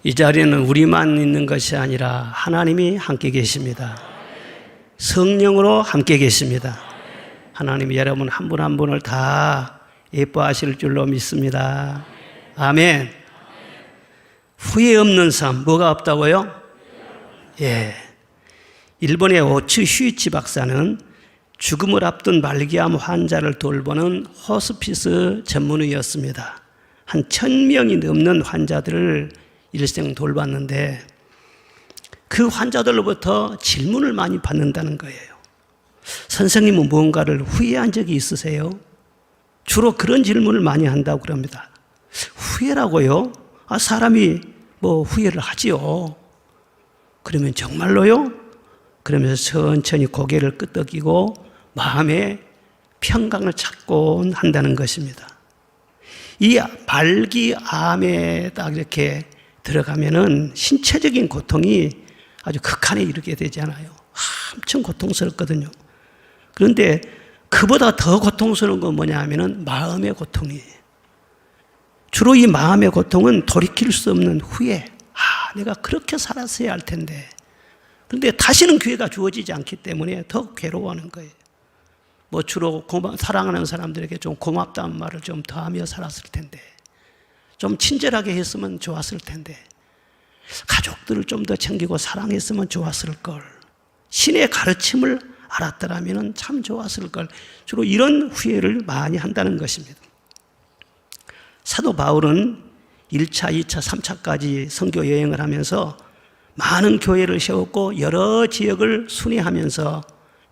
이 자리에는 우리만 있는 것이 아니라 하나님이 함께 계십니다. 성령으로 함께 계십니다. 하나님이 여러분 한 분 한 분을 다 예뻐하실 줄로 믿습니다. 아멘. 후회 없는 삶, 뭐가 없다고요? 예. 일본의 오츠 슈이치 박사는 죽음을 앞둔 말기암 환자를 돌보는 호스피스 전문의였습니다. 한 1000명이 넘는 환자들을 일생 돌봤는데 그 환자들로부터 질문을 많이 받는다는 거예요. 선생님은 무언가를 후회한 적이 있으세요? 주로 그런 질문을 많이 한다고 그럽니다. 후회라고요? 사람이 뭐 후회를 하지요. 그러면 정말로요? 그러면서 천천히 고개를 끄덕이고 마음의 평강을 찾곤 한다는 것입니다. 이 말기암에 딱 이렇게 들어가면은 신체적인 고통이 아주 극한에 이르게 되잖아요. 엄청 고통스럽거든요. 그런데 그보다 더 고통스러운 건 뭐냐 하면은 마음의 고통이에요. 주로 이 마음의 고통은 돌이킬 수 없는 후회. 내가 그렇게 살았어야 할 텐데. 그런데 다시는 기회가 주어지지 않기 때문에 더 괴로워하는 거예요. 뭐 주로 사랑하는 사람들에게 좀 고맙다는 말을 좀 더 하며 살았을 텐데. 좀 친절하게 했으면 좋았을 텐데. 가족들을 좀 더 챙기고 사랑했으면 좋았을 걸. 신의 가르침을 알았더라면 참 좋았을 걸. 주로 이런 후회를 많이 한다는 것입니다. 사도 바울은 1차, 2차, 3차까지 선교 여행을 하면서 많은 교회를 세웠고 여러 지역을 순회하면서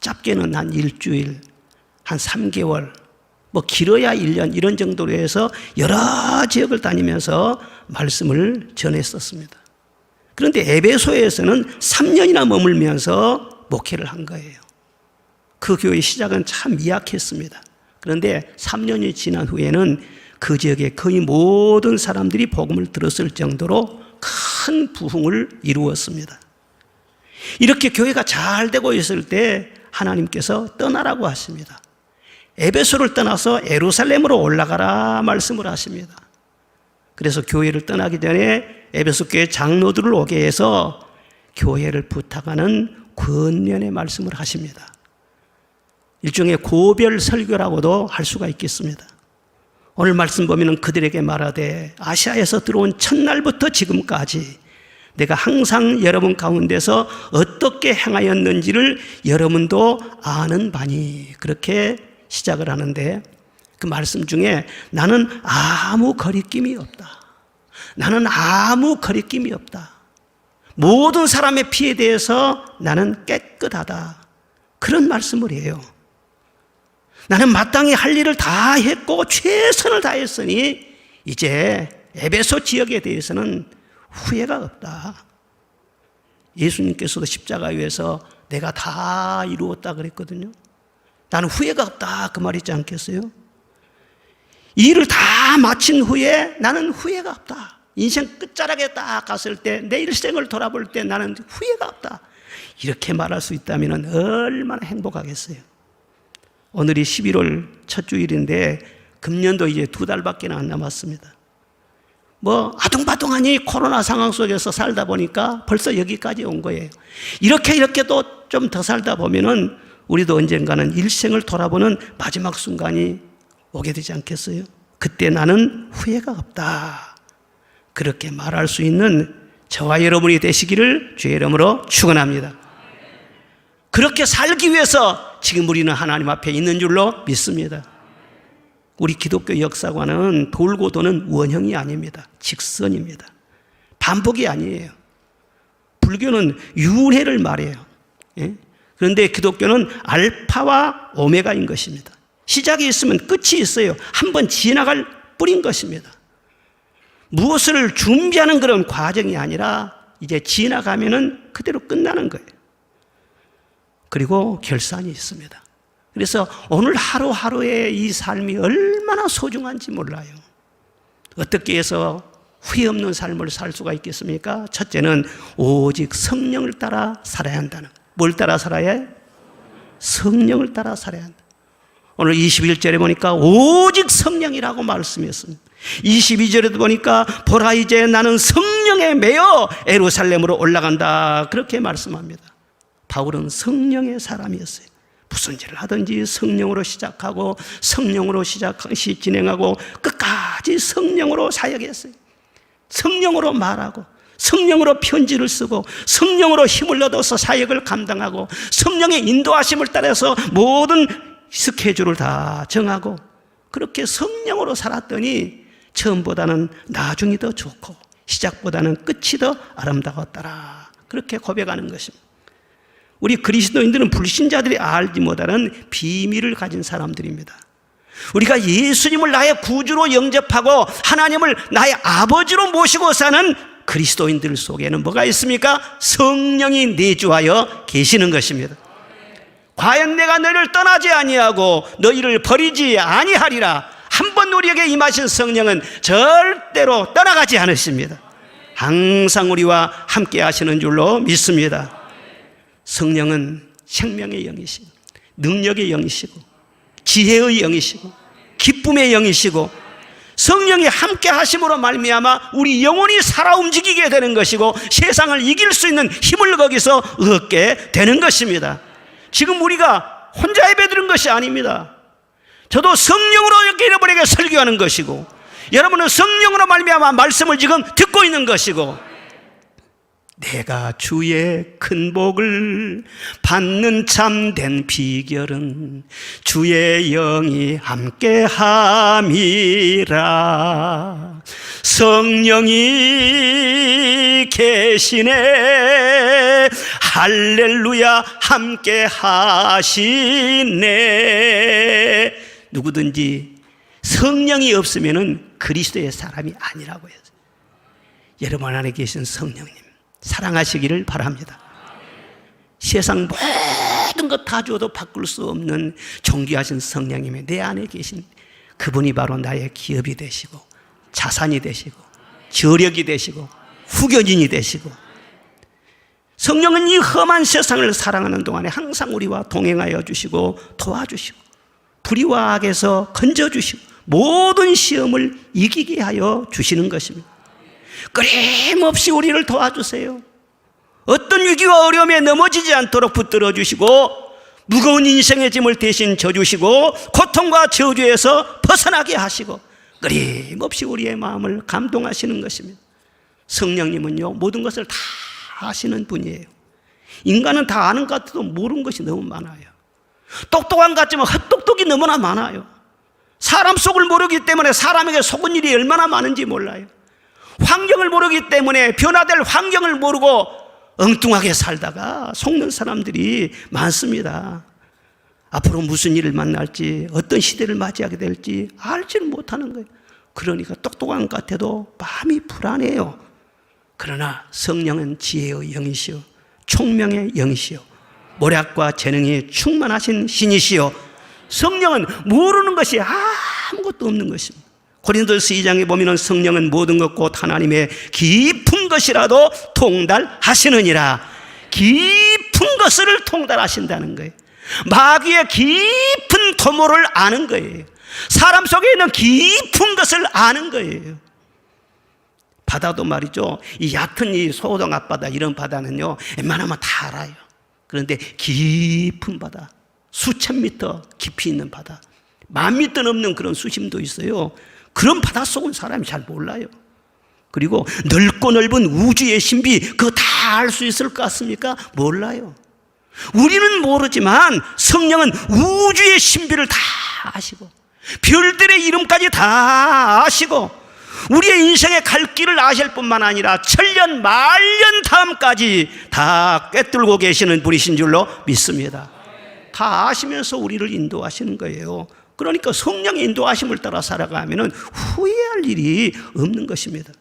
짧게는 한 일주일, 한 3개월, 뭐 길어야 1년 이런 정도로 해서 여러 지역을 다니면서 말씀을 전했었습니다. 그런데 에베소에서는 3년이나 머물면서 목회를 한 거예요. 그 교회의 시작은 참 미약했습니다. 그런데 3년이 지난 후에는 그 지역의 거의 모든 사람들이 복음을 들었을 정도로 큰 부흥을 이루었습니다. 이렇게 교회가 잘 되고 있을 때 하나님께서 떠나라고 하십니다. 에베소를 떠나서 예루살렘으로 올라가라 말씀을 하십니다. 그래서 교회를 떠나기 전에 에베소 교회 장로들을 오게 해서 교회를 부탁하는 권면의 말씀을 하십니다. 일종의 고별 설교라고도 할 수가 있겠습니다. 오늘 말씀 보면은 그들에게 말하되 아시아에서 들어온 첫날부터 지금까지 내가 항상 여러분 가운데서 어떻게 행하였는지를 여러분도 아는 바니, 그렇게 시작을 하는데 그 말씀 중에 나는 아무 거리낌이 없다. 나는 아무 거리낌이 없다. 모든 사람의 피에 대해서 나는 깨끗하다. 그런 말씀을 해요. 나는 마땅히 할 일을 다 했고 최선을 다했으니 이제 에베소 지역에 대해서는 후회가 없다. 예수님께서도 십자가 위에서 내가 다 이루었다 그랬거든요. 나는 후회가 없다 그 말 있지 않겠어요? 이 일을 다 마친 후에 나는 후회가 없다. 인생 끝자락에 딱 갔을 때 내 일생을 돌아볼 때 나는 후회가 없다. 이렇게 말할 수 있다면 얼마나 행복하겠어요. 오늘이 11월 첫 주일인데 금년도 이제 2달밖에 안 남았습니다. 뭐 아둥바둥하니 코로나 상황 속에서 살다 보니까 벌써 여기까지 온 거예요. 이렇게 또 좀 더 살다 보면은 우리도 언젠가는 일생을 돌아보는 마지막 순간이 오게 되지 않겠어요? 그때 나는 후회가 없다. 그렇게 말할 수 있는 저와 여러분이 되시기를 주의 이름으로 축원합니다. 그렇게 살기 위해서 지금 우리는 하나님 앞에 있는 줄로 믿습니다. 우리 기독교 역사관은 돌고 도는 원형이 아닙니다. 직선입니다. 반복이 아니에요. 불교는 윤회를 말해요. 예? 그런데 기독교는 알파와 오메가인 것입니다. 시작이 있으면 끝이 있어요. 한번 지나갈 뿌린 것입니다. 무엇을 준비하는 그런 과정이 아니라 이제 지나가면은 그대로 끝나는 거예요. 그리고 결산이 있습니다. 그래서 오늘 하루하루의 이 삶이 얼마나 소중한지 몰라요. 어떻게 해서 후회 없는 삶을 살 수가 있겠습니까? 첫째는 오직 성령을 따라 살아야 한다는 거예요. 뭘 따라 살아야 해요? 성령을 따라 살아야 한다. 오늘 21절에 보니까 오직 성령이라고 말씀했습니다. 22절에도 보니까 보라 이제 나는 성령 성령에 매여 예루살렘으로 올라간다, 그렇게 말씀합니다. 바울은 성령의 사람이었어요. 무슨 일을 하든지 성령으로 시작하고 성령으로 진행하고 끝까지 성령으로 사역했어요. 성령으로 말하고 성령으로 편지를 쓰고 성령으로 힘을 얻어서 사역을 감당하고 성령의 인도하심을 따라서 모든 스케줄을 다 정하고 그렇게 성령으로 살았더니 처음보다는 나중이 더 좋고 시작보다는 끝이 더 아름다웠더라, 그렇게 고백하는 것입니다. 우리 그리스도인들은 불신자들이 알지 못하는 비밀을 가진 사람들입니다. 우리가 예수님을 나의 구주로 영접하고 하나님을 나의 아버지로 모시고 사는 그리스도인들 속에는 뭐가 있습니까? 성령이 내주하여 계시는 것입니다. 과연 내가 너희를 떠나지 아니하고 너희를 버리지 아니하리라. 한 번 우리에게 임하신 성령은 절대로 떠나가지 않으십니다. 항상 우리와 함께 하시는 줄로 믿습니다. 성령은 생명의 영이시고 능력의 영이시고 지혜의 영이시고 기쁨의 영이시고 성령이 함께 하심으로 말미암아 우리 영혼이 살아 움직이게 되는 것이고 세상을 이길 수 있는 힘을 거기서 얻게 되는 것입니다. 지금 우리가 혼자 예배드린 것이 아닙니다. 저도 성령으로 여러분에게 설교하는 것이고 여러분은 성령으로 말미암아 말씀을 지금 듣고 있는 것이고 내가 주의 큰 복을 받는 참된 비결은 주의 영이 함께함이라. 성령이 계시네, 할렐루야, 함께하시네. 누구든지 성령이 없으면 그리스도의 사람이 아니라고 해요. 여러분 안에 계신 성령님 사랑하시기를 바랍니다. 세상 모든 것 다 줘도 바꿀 수 없는 존귀하신 성령님의 내 안에 계신 그분이 바로 나의 기업이 되시고 자산이 되시고 저력이 되시고 후견인이 되시고 성령은 이 험한 세상을 살아가는 동안에 항상 우리와 동행하여 주시고 도와주시고 불의와 악에서 건져주시고 모든 시험을 이기게 하여 주시는 것입니다. 끊임없이 우리를 도와주세요. 어떤 위기와 어려움에 넘어지지 않도록 붙들어 주시고 무거운 인생의 짐을 대신 져주시고 고통과 저주에서 벗어나게 하시고 끊임없이 우리의 마음을 감동하시는 것입니다. 성령님은요 모든 것을 다 아시는 분이에요. 인간은 다 아는 것 같아도 모르는 것이 너무 많아요. 똑똑한 것 같지만 헛똑똑이 너무나 많아요. 사람 속을 모르기 때문에 사람에게 속은 일이 얼마나 많은지 몰라요. 환경을 모르기 때문에 변화될 환경을 모르고 엉뚱하게 살다가 속는 사람들이 많습니다. 앞으로 무슨 일을 만날지 어떤 시대를 맞이하게 될지 알지를 못하는 거예요. 그러니까 똑똑한 것 같아도 마음이 불안해요. 그러나 성령은 지혜의 영이시오 총명의 영이시오 모략과 재능이 충만하신 신이시오. 성령은 모르는 것이 아무것도 없는 것입니다. 고린도서 2장에 보면 성령은 모든 것 곧 하나님의 깊은 것이라도 통달하시느니라. 깊은 것을 통달하신다는 거예요. 마귀의 깊은 도모를 아는 거예요. 사람 속에 있는 깊은 것을 아는 거예요. 바다도 말이죠, 이 얕은 이 소호동 앞바다 이런 바다는요 웬만하면 다 알아요. 그런데 깊은 바다, 수천 미터 깊이 있는 바다, 10,000미터 넘는 그런 수심도 있어요. 그런 바닷속은 사람이 잘 몰라요. 그리고 넓고 넓은 우주의 신비 그거 다 알 수 있을 것 같습니까? 몰라요. 우리는 모르지만 성령은 우주의 신비를 다 아시고 별들의 이름까지 다 아시고 우리의 인생의 갈 길을 아실 뿐만 아니라 천년 만년 다음까지 다 꿰뚫고 계시는 분이신 줄로 믿습니다. 다 아시면서 우리를 인도하시는 거예요. 그러니까 성령의 인도하심을 따라 살아가면 후회할 일이 없는 것입니다.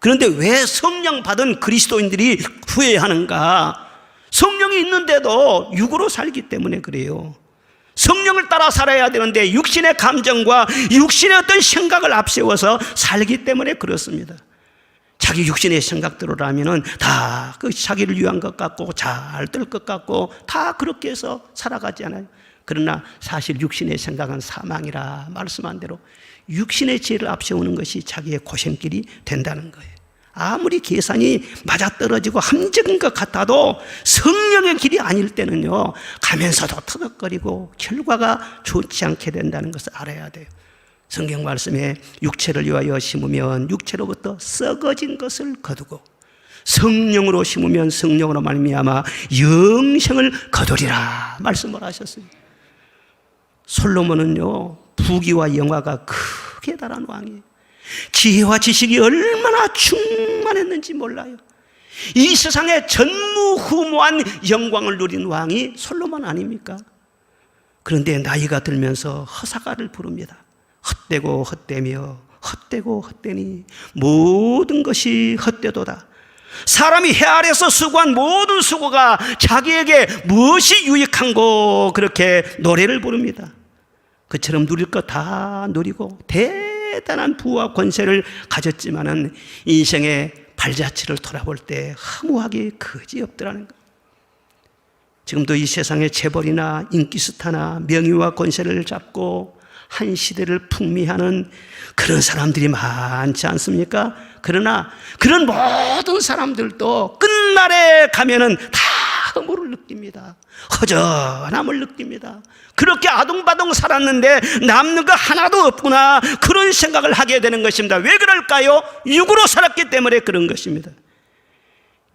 그런데 왜 성령 받은 그리스도인들이 후회하는가? 성령이 있는데도 육으로 살기 때문에 그래요. 성령을 따라 살아야 되는데 육신의 감정과 육신의 어떤 생각을 앞세워서 살기 때문에 그렇습니다. 자기 육신의 생각대로라면 다 그 자기를 위한 것 같고 잘 될 것 같고 다 그렇게 해서 살아가지 않아요. 그러나 사실 육신의 생각은 사망이라 말씀한 대로 육신의 지혜를 앞세우는 것이 자기의 고생길이 된다는 거예요. 아무리 계산이 맞아떨어지고 함정인 것 같아도 성령의 길이 아닐 때는요, 가면서도 터덕거리고 결과가 좋지 않게 된다는 것을 알아야 돼요. 성경 말씀에 육체를 위하여 심으면 육체로부터 썩어진 것을 거두고 성령으로 심으면 성령으로 말미암아 영생을 거두리라 말씀을 하셨어요. 솔로몬은요, 부귀와 영화가 크게 달한 왕이에요. 지혜와 지식이 얼마나 충만했는지 몰라요. 이 세상에 전무후무한 영광을 누린 왕이 솔로몬 아닙니까? 그런데 나이가 들면서 허사가를 부릅니다. 헛되고 헛되며 헛되고 헛되니 모든 것이 헛되도다. 사람이 해 아래서 수고한 모든 수고가 자기에게 무엇이 유익한고, 그렇게 노래를 부릅니다. 그처럼 누릴 것 다 누리고 대단한 부와 권세를 가졌지만은 인생의 발자취를 돌아볼 때 허무하게 그지없더라는 것. 지금도 이 세상의 재벌이나 인기스타나 명예와 권세를 잡고 한 시대를 풍미하는 그런 사람들이 많지 않습니까? 그러나 그런 모든 사람들도 끝날에 가면은 다 허물을 느낍니다. 허전함을 느낍니다. 그렇게 아둥바둥 살았는데 남는 거 하나도 없구나, 그런 생각을 하게 되는 것입니다. 왜 그럴까요? 육으로 살았기 때문에 그런 것입니다.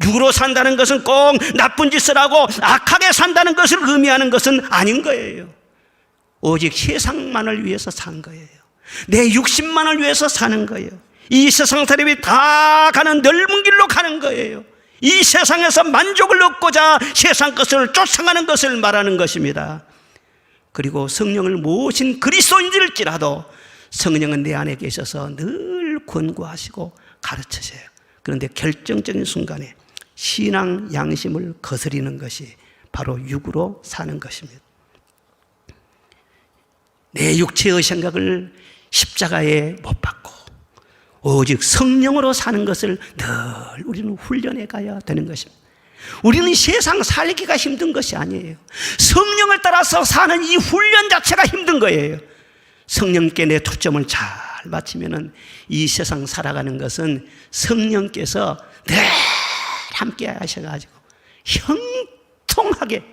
육으로 산다는 것은 꼭 나쁜 짓을 하고 악하게 산다는 것을 의미하는 것은 아닌 거예요. 오직 세상만을 위해서 산 거예요. 내 육신만을 위해서 사는 거예요. 이 세상 사람이 다 가는 넓은 길로 가는 거예요. 이 세상에서 만족을 얻고자 세상 것을 쫓아가는 것을 말하는 것입니다. 그리고 성령을 모신 그리스도인일지라도 성령은 내 안에 계셔서 늘 권고하시고 가르치세요. 그런데 결정적인 순간에 신앙 양심을 거스리는 것이 바로 육으로 사는 것입니다. 내 육체의 생각을 십자가에 못 박고 오직 성령으로 사는 것을 늘 우리는 훈련해 가야 되는 것입니다. 우리는 세상 살기가 힘든 것이 아니에요. 성령을 따라서 사는 이 훈련 자체가 힘든 거예요. 성령께 내 초점을 잘 맞추면은 이 세상 살아가는 것은 성령께서 늘 함께 하셔가지고 형통하게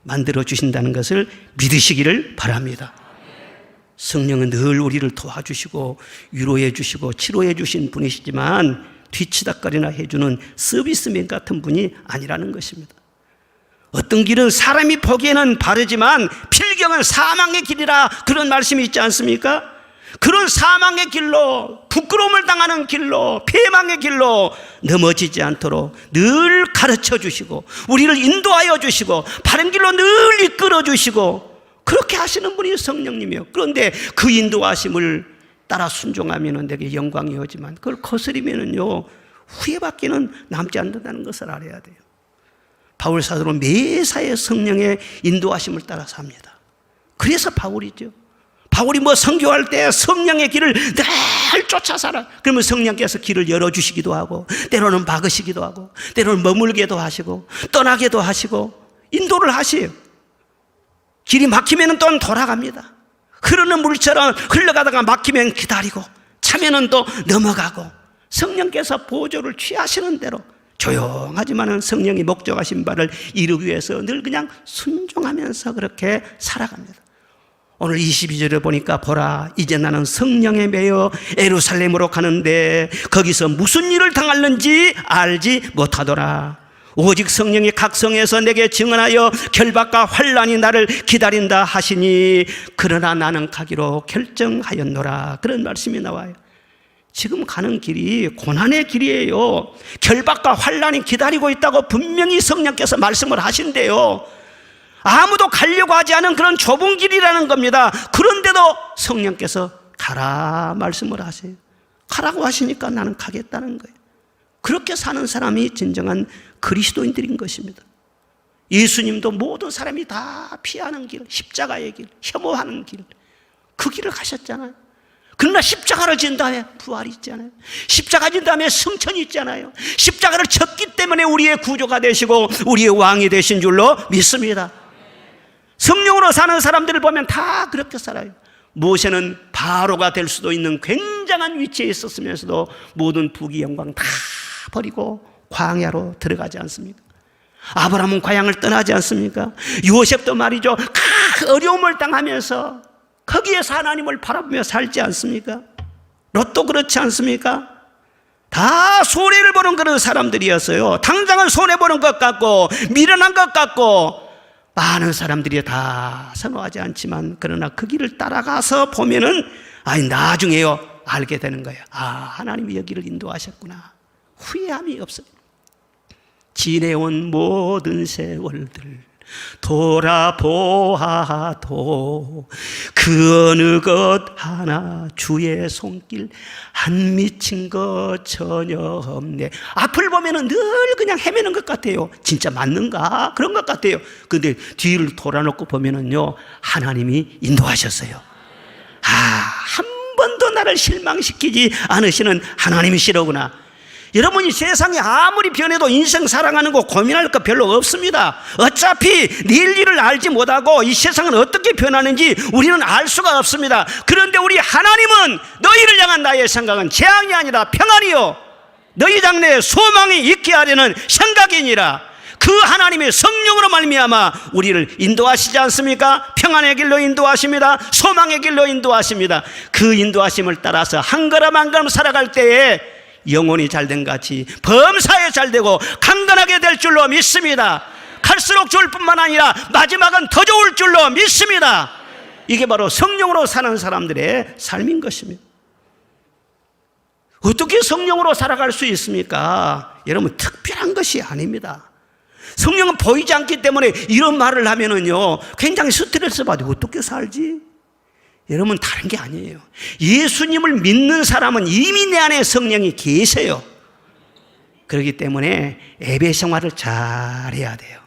만들어 주신다는 것을 믿으시기를 바랍니다. 성령은 늘 우리를 도와주시고 위로해 주시고 치료해 주신 분이시지만 뒤치다거리나 해주는 서비스맨 같은 분이 아니라는 것입니다. 어떤 길은 사람이 보기에는 바르지만 필경은 사망의 길이라, 그런 말씀이 있지 않습니까? 그런 사망의 길로, 부끄러움을 당하는 길로, 패망의 길로 넘어지지 않도록 늘 가르쳐 주시고 우리를 인도하여 주시고 바른 길로 늘 이끌어 주시고 그렇게 하시는 분이 성령님이요. 그런데 그 인도하심을 따라 순종하면 내게 영광이 오지만 그걸 거스리면은요, 후회밖에는 남지 않는다는 것을 알아야 돼요. 바울 사도는 매사에 성령의 인도하심을 따라 삽니다. 그래서 바울이죠. 바울이 선교할 때 성령의 길을 늘 쫓아 살아. 그러면 성령께서 길을 열어주시기도 하고 때로는 막으시기도 하고 때로는 머물게도 하시고 떠나게도 하시고 인도를 하세요. 길이 막히면 또 돌아갑니다. 흐르는 물처럼 흘러가다가 막히면 기다리고 차면은 또 넘어가고 성령께서 보조를 취하시는 대로 조용하지만은 성령이 목적하신 바를 이루기 위해서 늘 그냥 순종하면서 그렇게 살아갑니다. 오늘 22절에 보니까 보라, 이제 나는 성령에 매여 예루살렘으로 가는데 거기서 무슨 일을 당할는지 알지 못하더라. 오직 성령이 각 성에서 내게 증언하여 결박과 환난이 나를 기다린다 하시니 그러나 나는 가기로 결정하였노라. 그런 말씀이 나와요. 지금 가는 길이 고난의 길이에요. 결박과 환난이 기다리고 있다고 분명히 성령께서 말씀을 하신대요. 아무도 가려고 하지 않은 그런 좁은 길이라는 겁니다. 그런데도 성령께서 가라 말씀을 하세요. 가라고 하시니까 나는 가겠다는 거예요. 그렇게 사는 사람이 진정한 그리스도인들인 것입니다. 예수님도 모든 사람이 다 피하는 길, 십자가의 길, 혐오하는 길, 그 길을 가셨잖아요. 그러나 십자가를 진 다음에 부활이 있잖아요. 십자가 진 다음에 성천이 있잖아요. 십자가를 졌기 때문에 우리의 구조가 되시고 우리의 왕이 되신 줄로 믿습니다. 성령으로 사는 사람들을 보면 다 그렇게 살아요. 모세는 바로가 될 수도 있는 굉장한 위치에 있었으면서도 모든 부귀 영광 다 버리고 광야로 들어가지 않습니까? 아브라함은 광야를 떠나지 않습니까? 요셉도 말이죠, 큰 어려움을 당하면서 거기에서 하나님을 바라보며 살지 않습니까? 롯도 그렇지 않습니까? 다 손해를 보는 그런 사람들이었어요. 당장은 손해보는 것 같고 미련한 것 같고 많은 사람들이 다 선호하지 않지만, 그러나 그 길을 따라가서 보면은 나중에요 알게 되는 거예요. 하나님이 여기를 인도하셨구나. 후회함이 없어요. 지내온 모든 세월들 돌아보아도 그 어느 것 하나 주의 손길 안 미친 것 전혀 없네. 앞을 보면은 늘 그냥 헤매는 것 같아요. 진짜 맞는가? 그런 것 같아요. 근데 뒤를 돌아놓고 보면은요, 하나님이 인도하셨어요. 한 번도 나를 실망시키지 않으시는 하나님이시로구나. 여러분이 세상이 아무리 변해도 인생 살아가는 거 고민할 거 별로 없습니다. 어차피 내일 일을 알지 못하고 이 세상은 어떻게 변하는지 우리는 알 수가 없습니다. 그런데 우리 하나님은 너희를 향한 나의 생각은 재앙이 아니라 평안이요 너희 장래에 소망이 있게 하려는 생각이니라. 그 하나님의 성령으로 말미암아 우리를 인도하시지 않습니까? 평안의 길로 인도하십니다. 소망의 길로 인도하십니다. 그 인도하심을 따라서 한 걸음 한 걸음 살아갈 때에 영혼이 잘된 같이 범사에 잘되고 강건하게 될 줄로 믿습니다. 갈수록 좋을 뿐만 아니라 마지막은 더 좋을 줄로 믿습니다. 이게 바로 성령으로 사는 사람들의 삶인 것입니다. 어떻게 성령으로 살아갈 수 있습니까? 여러분, 특별한 것이 아닙니다. 성령은 보이지 않기 때문에 이런 말을 하면은요 굉장히 스트레스 받고 어떻게 살지? 여러분, 다른 게 아니에요. 예수님을 믿는 사람은 이미 내 안에 성령이 계세요. 그렇기 때문에 예배 생활을 잘해야 돼요.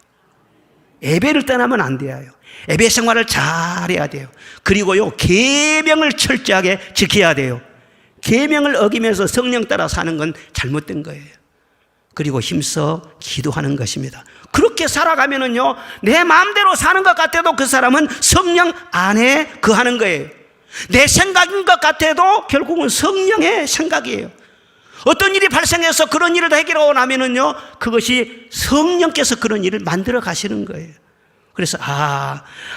예배를 떠나면 안 돼요. 예배 생활을 잘해야 돼요. 그리고요, 계명을 철저하게 지켜야 돼요. 계명을 어기면서 성령 따라 사는 건 잘못된 거예요. 그리고 힘써 기도하는 것입니다. 그렇게 살아가면은요, 내 마음대로 사는 것 같아도 그 사람은 성령 안에 거하는 거예요. 내 생각인 것 같아도 결국은 성령의 생각이에요. 어떤 일이 발생해서 그런 일을 해결하고 나면은요, 그것이 성령께서 그런 일을 만들어 가시는 거예요. 그래서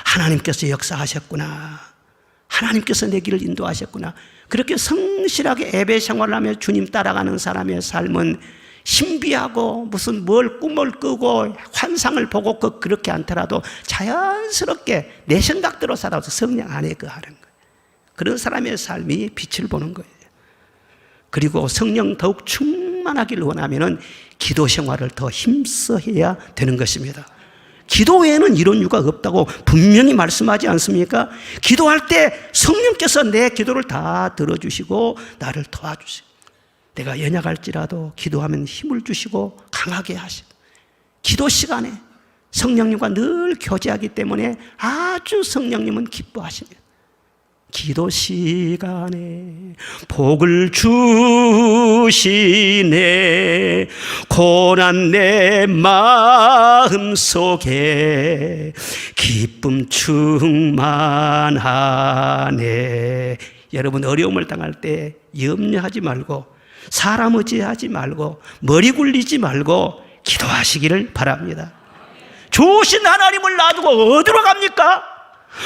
하나님께서 역사하셨구나. 하나님께서 내 길을 인도하셨구나. 그렇게 성실하게 예배 생활을 하며 주님 따라가는 사람의 삶은 신비하고 무슨 뭘 꿈을 꾸고 환상을 보고 그렇게 않더라도 자연스럽게 내 생각대로 살아서 성령 안에 거하는 거예요. 그런 사람의 삶이 빛을 보는 거예요. 그리고 성령 더욱 충만하기를 원하면은 기도 생활을 더 힘써 해야 되는 것입니다. 기도 외에는 이런 이유가 없다고 분명히 말씀하지 않습니까? 기도할 때 성령께서 내 기도를 다 들어주시고 나를 도와주시고, 내가 연약할지라도 기도하면 힘을 주시고 강하게 하시고, 기도 시간에 성령님과 늘 교제하기 때문에 아주 성령님은 기뻐하십니다. 기도 시간에 복을 주시네. 고난 내 마음 속에 기쁨 충만하네. 여러분, 어려움을 당할 때 염려하지 말고, 사람 의지하지 말고, 머리 굴리지 말고 기도하시기를 바랍니다. 좋으신 하나님을 놔두고 어디로 갑니까?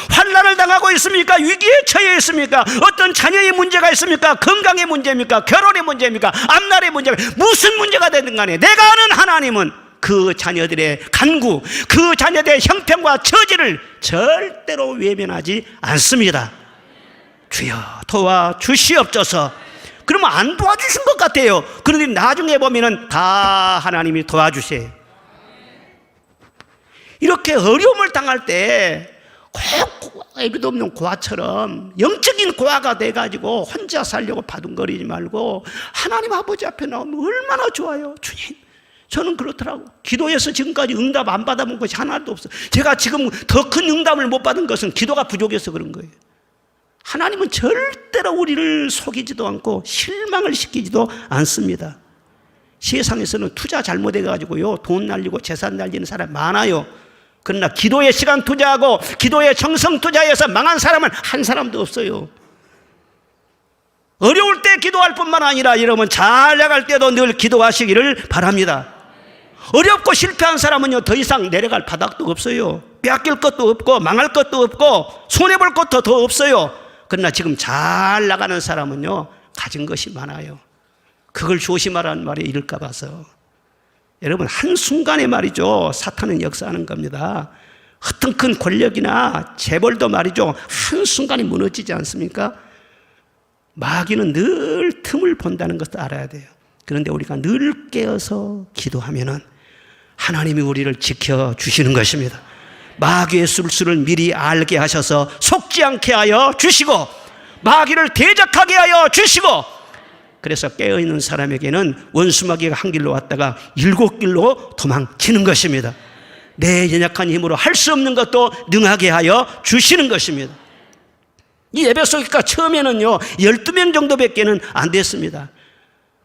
환난을 당하고 있습니까? 위기에 처해 있습니까? 어떤 자녀의 문제가 있습니까? 건강의 문제입니까? 결혼의 문제입니까? 앞날의 문제입니까? 무슨 문제가 되든 간에 내가 아는 하나님은 그 자녀들의 간구, 그 자녀들의 형편과 처지를 절대로 외면하지 않습니다. 주여 도와주시옵소서. 그러면 안 도와주신 것 같아요. 그런데 나중에 보면은 다 하나님이 도와주세요. 이렇게 어려움을 당할 때 꼭 애비도 없는 고아처럼 영적인 고아가 돼가지고 혼자 살려고 바둥거리지 말고 하나님 아버지 앞에 나오면 얼마나 좋아요. 주님, 저는 그렇더라고. 기도해서 지금까지 응답 안 받아본 것이 하나도 없어요. 제가 지금 더 큰 응답을 못 받은 것은 기도가 부족해서 그런 거예요. 하나님은 절대로 우리를 속이지도 않고 실망을 시키지도 않습니다. 세상에서는 투자 잘못해가지고요, 돈 날리고 재산 날리는 사람 많아요. 그러나 기도에 시간 투자하고 기도에 정성 투자해서 망한 사람은 한 사람도 없어요. 어려울 때 기도할 뿐만 아니라 여러분 잘 나갈 때도 늘 기도하시기를 바랍니다. 어렵고 실패한 사람은요 더 이상 내려갈 바닥도 없어요. 빼앗길 것도 없고 망할 것도 없고 손해볼 것도 더 없어요. 그러나 지금 잘 나가는 사람은요 가진 것이 많아요. 그걸 조심하라는 말이 이럴까 봐서. 여러분 한순간에 말이죠 사탄은 역사하는 겁니다. 어떤 큰 권력이나 재벌도 말이죠 한순간에 무너지지 않습니까? 마귀는 늘 틈을 본다는 것도 알아야 돼요. 그런데 우리가 늘 깨어서 기도하면은 하나님이 우리를 지켜주시는 것입니다. 마귀의 술수를 미리 알게 하셔서 속지 않게 하여 주시고 마귀를 대적하게 하여 주시고, 그래서 깨어있는 사람에게는 원수마귀가 한 길로 왔다가 7길로 도망치는 것입니다. 내 연약한 힘으로 할 수 없는 것도 능하게 하여 주시는 것입니다. 이 에베소 교회가 처음에는요 12명 정도밖에 안 됐습니다.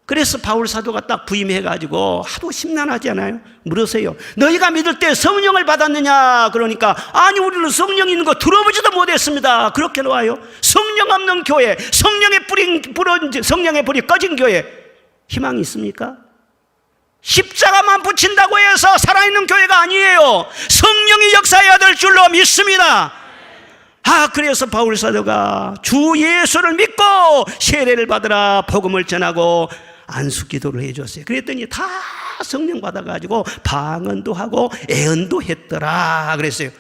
그래서 바울 사도가 딱 부임해가지고 하도 심란하잖아요. 물으세요. 너희가 믿을 때 성령을 받았느냐? 그러니까 아니 우리는 성령 있는 거 들어보지도 못했습니다. 그렇게 나와요. 성령 없는 교회, 성령의 불이 꺼진 교회 희망이 있습니까? 십자가만 붙인다고 해서 살아있는 교회가 아니에요. 성령이 역사해야 될 줄로 믿습니다. 그래서 바울 사도가 주 예수를 믿고 세례를 받으라 복음을 전하고 안수 기도를 해줬어요. 그랬더니 다 성령 받아가지고 방언도 하고 애언도 했더라 그랬어요.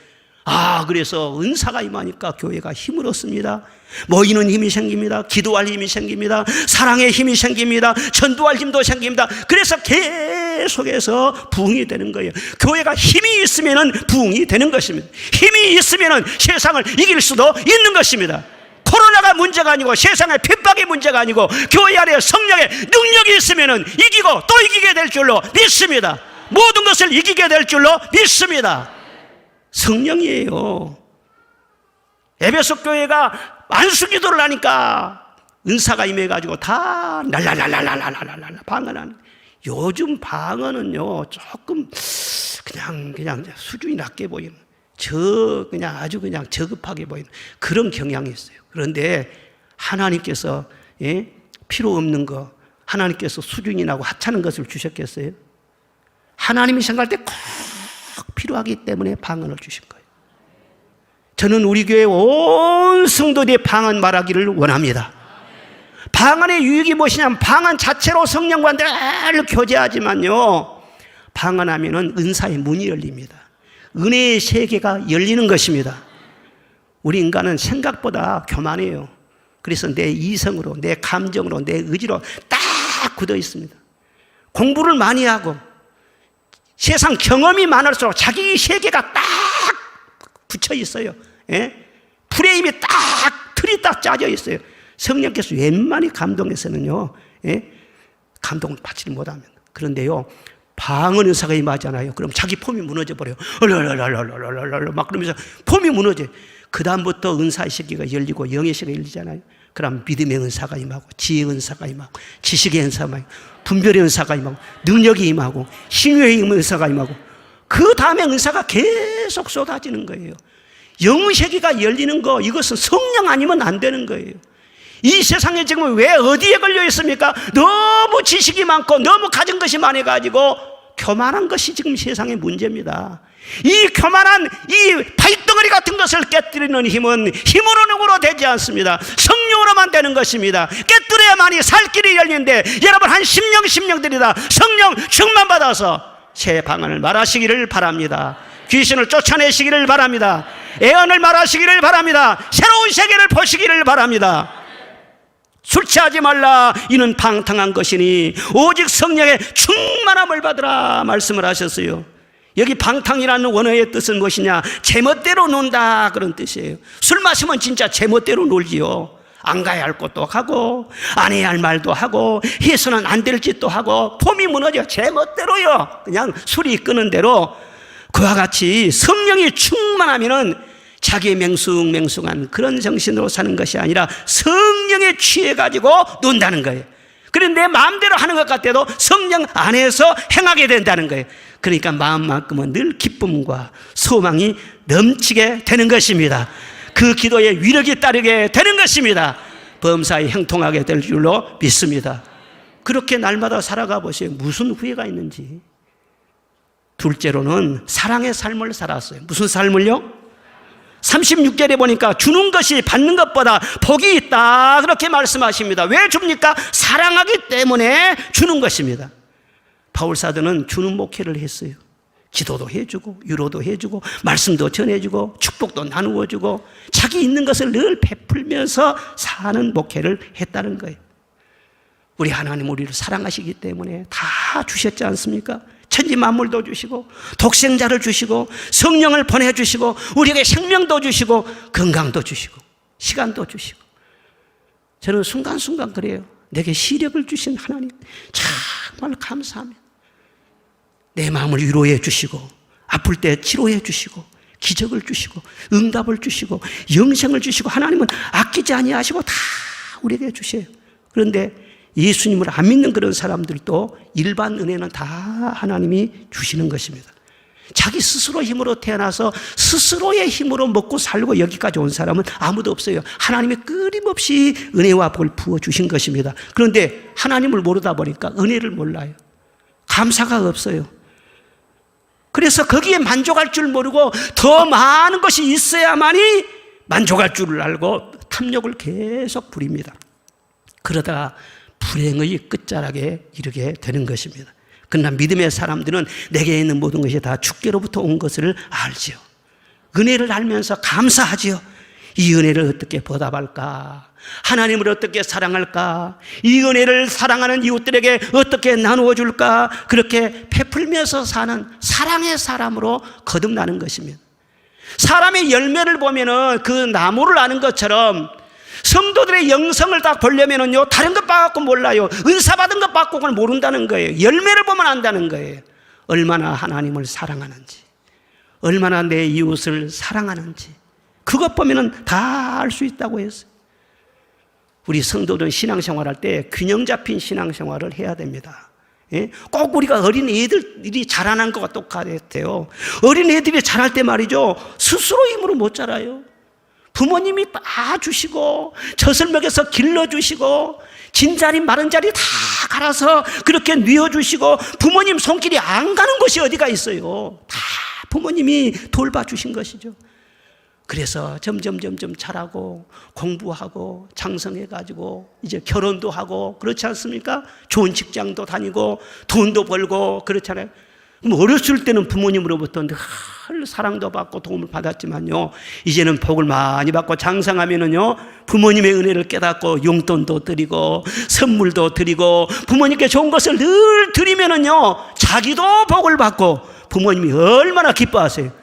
그래서 은사가 임하니까 교회가 힘을 얻습니다. 모이는 힘이 생깁니다. 기도할 힘이 생깁니다. 사랑의 힘이 생깁니다. 전도할 힘도 생깁니다. 그래서 계속해서 부흥이 되는 거예요. 교회가 힘이 있으면 부흥이 되는 것입니다. 힘이 있으면 세상을 이길 수도 있는 것입니다. 코로나가 문제가 아니고 세상의 핍박이 문제가 아니고 교회 안에 성령의 능력이 있으면 이기고 또 이기게 될 줄로 믿습니다. 모든 것을 이기게 될 줄로 믿습니다. 성령이에요. 에베소 교회가 안수기도를 하니까 은사가 임해가지고 다 날라날라날라날라 방언하는. 요즘 방언은요 조금 그냥 수준이 낮게 보이는, 그냥 아주 그냥 저급하게 보이는 그런 경향이 있어요. 그런데 하나님께서 필요 없는 거, 하나님께서 수준이 나고 하찮은 것을 주셨겠어요? 하나님이 생각할 때 꼭 필요하기 때문에 방언을 주신 거예요. 저는 우리 교회 온 성도들이 방언 말하기를 원합니다. 방언의 유익이 무엇이냐면 방언 자체로 성령과 늘 교제하지만요, 방언하면은 은사의 문이 열립니다. 은혜의 세계가 열리는 것입니다. 우리 인간은 생각보다 교만해요. 그래서 내 이성으로, 내 감정으로, 내 의지로 딱 굳어 있습니다. 공부를 많이 하고 세상 경험이 많을수록 자기 세계가 딱 붙여 있어요. 프레임이 딱, 틀이 딱 짜져 있어요. 성령께서 웬만히 감동해서는요 감동을 받지 못합니다. 그런데요 방언 은사가 임하잖아요. 그럼 자기 폼이 무너져 버려요. 막 그러면서 폼이 무너져요. 그 다음부터 은사의 세계가 열리고 영의 세계가 열리잖아요. 그럼 믿음의 은사가 임하고 지혜의 은사가 임하고 지식의 은사가 임하고 분별의 은사가 임하고 능력이 임하고 신유의 은사가 임하고 그 다음에 은사가 계속 쏟아지는 거예요. 영의 세계가 열리는 거, 이것은 성령 아니면 안 되는 거예요. 이 세상에 지금 왜 어디에 걸려 있습니까? 너무 지식이 많고 너무 가진 것이 많아가지고 교만한 것이 지금 세상의 문제입니다. 이 교만한 이 발덩어리 같은 것을 깨뜨리는 힘은 힘으로 누구로 되지 않습니다. 성령으로만 되는 것입니다. 깨뜨려야만이 살 길이 열리는데 여러분 한 10명 들이다 성령 충만 받아서 새 방언을 말하시기를 바랍니다. 귀신을 쫓아내시기를 바랍니다. 애언을 말하시기를 바랍니다. 새로운 세계를 보시기를 바랍니다. 술 취하지 말라, 이는 방탕한 것이니 오직 성령의 충만함을 받으라 말씀을 하셨어요. 여기 방탕이라는 원어의 뜻은 무엇이냐? 제멋대로 논다 그런 뜻이에요. 술 마시면 진짜 제멋대로 놀지요. 안 가야 할 것도 하고 안 해야 할 말도 하고 해서는 안 될 짓도 하고 폼이 무너져 제멋대로요. 그냥 술이 끄는 대로. 그와 같이 성령이 충만하면은 자기의 맹숭맹숭한 그런 정신으로 사는 것이 아니라 성령에 취해가지고 논다는 거예요. 그런데 내 마음대로 하는 것 같아도 성령 안에서 행하게 된다는 거예요. 그러니까 마음만큼은 늘 기쁨과 소망이 넘치게 되는 것입니다. 그 기도에 위력이 따르게 되는 것입니다. 범사에 형통하게 될 줄로 믿습니다. 그렇게 날마다 살아가 보세요. 무슨 후회가 있는지. 둘째로는 사랑의 삶을 살았어요. 무슨 삶을요? 36절에 보니까 주는 것이 받는 것보다 복이 있다 그렇게 말씀하십니다. 왜 줍니까? 사랑하기 때문에 주는 것입니다. 바울사도는 주는 목회를 했어요. 기도도 해주고 유로도 해주고 말씀도 전해주고 축복도 나누어주고 자기 있는 것을 늘 베풀면서 사는 목회를 했다는 거예요. 우리 하나님 우리를 사랑하시기 때문에 다 주셨지 않습니까? 천지 만물도 주시고 독생자를 주시고 성령을 보내주시고 우리에게 생명도 주시고 건강도 주시고 시간도 주시고. 저는 순간순간 그래요. 내게 시력을 주신 하나님 정말 감사합니다. 내 마음을 위로해 주시고 아플 때 치료해 주시고 기적을 주시고 응답을 주시고 영생을 주시고 하나님은 아끼지 아니하시고 다 우리에게 주셔요. 그런데 예수님을 안 믿는 그런 사람들도 일반 은혜는 다 하나님이 주시는 것입니다. 자기 스스로 힘으로 태어나서 스스로의 힘으로 먹고 살고 여기까지 온 사람은 아무도 없어요. 하나님이 끊임없이 은혜와 복을 부어주신 것입니다. 그런데 하나님을 모르다 보니까 은혜를 몰라요. 감사가 없어요. 그래서 거기에 만족할 줄 모르고 더 많은 것이 있어야만이 만족할 줄을 알고 탐욕을 계속 부립니다. 그러다가 불행의 끝자락에 이르게 되는 것입니다. 그러나 믿음의 사람들은 내게 있는 모든 것이 다 주께로부터 온 것을 알지요. 은혜를 알면서 감사하지요. 이 은혜를 어떻게 보답할까? 하나님을 어떻게 사랑할까? 이 은혜를 사랑하는 이웃들에게 어떻게 나누어 줄까? 그렇게 베풀면서 사는 사랑의 사람으로 거듭나는 것입니다. 사람의 열매를 보면은 그 나무를 아는 것처럼 성도들의 영성을 딱 보려면은요, 다른 것 받고 몰라요. 은사 받은 것 받고는 모른다는 거예요. 열매를 보면 안다는 거예요. 얼마나 하나님을 사랑하는지, 얼마나 내 이웃을 사랑하는지, 그것 보면은 다 알 수 있다고 했어요. 우리 성도들은 신앙생활할 때 균형 잡힌 신앙생활을 해야 됩니다. 예? 꼭 우리가 어린 애들이 자라난 것과 똑같아요. 어린 애들이 자랄 때 말이죠, 스스로 힘으로 못 자라요. 부모님이 다 주시고 젖을 먹여서 길러주시고 진자리 마른 자리 다 갈아서 그렇게 뉘어주시고 부모님 손길이 안 가는 곳이 어디가 있어요. 다 부모님이 돌봐주신 것이죠. 그래서 점점 자라고 공부하고 장성해가지고 이제 결혼도 하고 그렇지 않습니까? 좋은 직장도 다니고 돈도 벌고 그렇잖아요. 어렸을 때는 부모님으로부터 늘 사랑도 받고 도움을 받았지만요, 이제는 복을 많이 받고 장성하면은요, 부모님의 은혜를 깨닫고 용돈도 드리고 선물도 드리고 부모님께 좋은 것을 늘 드리면은요, 자기도 복을 받고 부모님이 얼마나 기뻐하세요.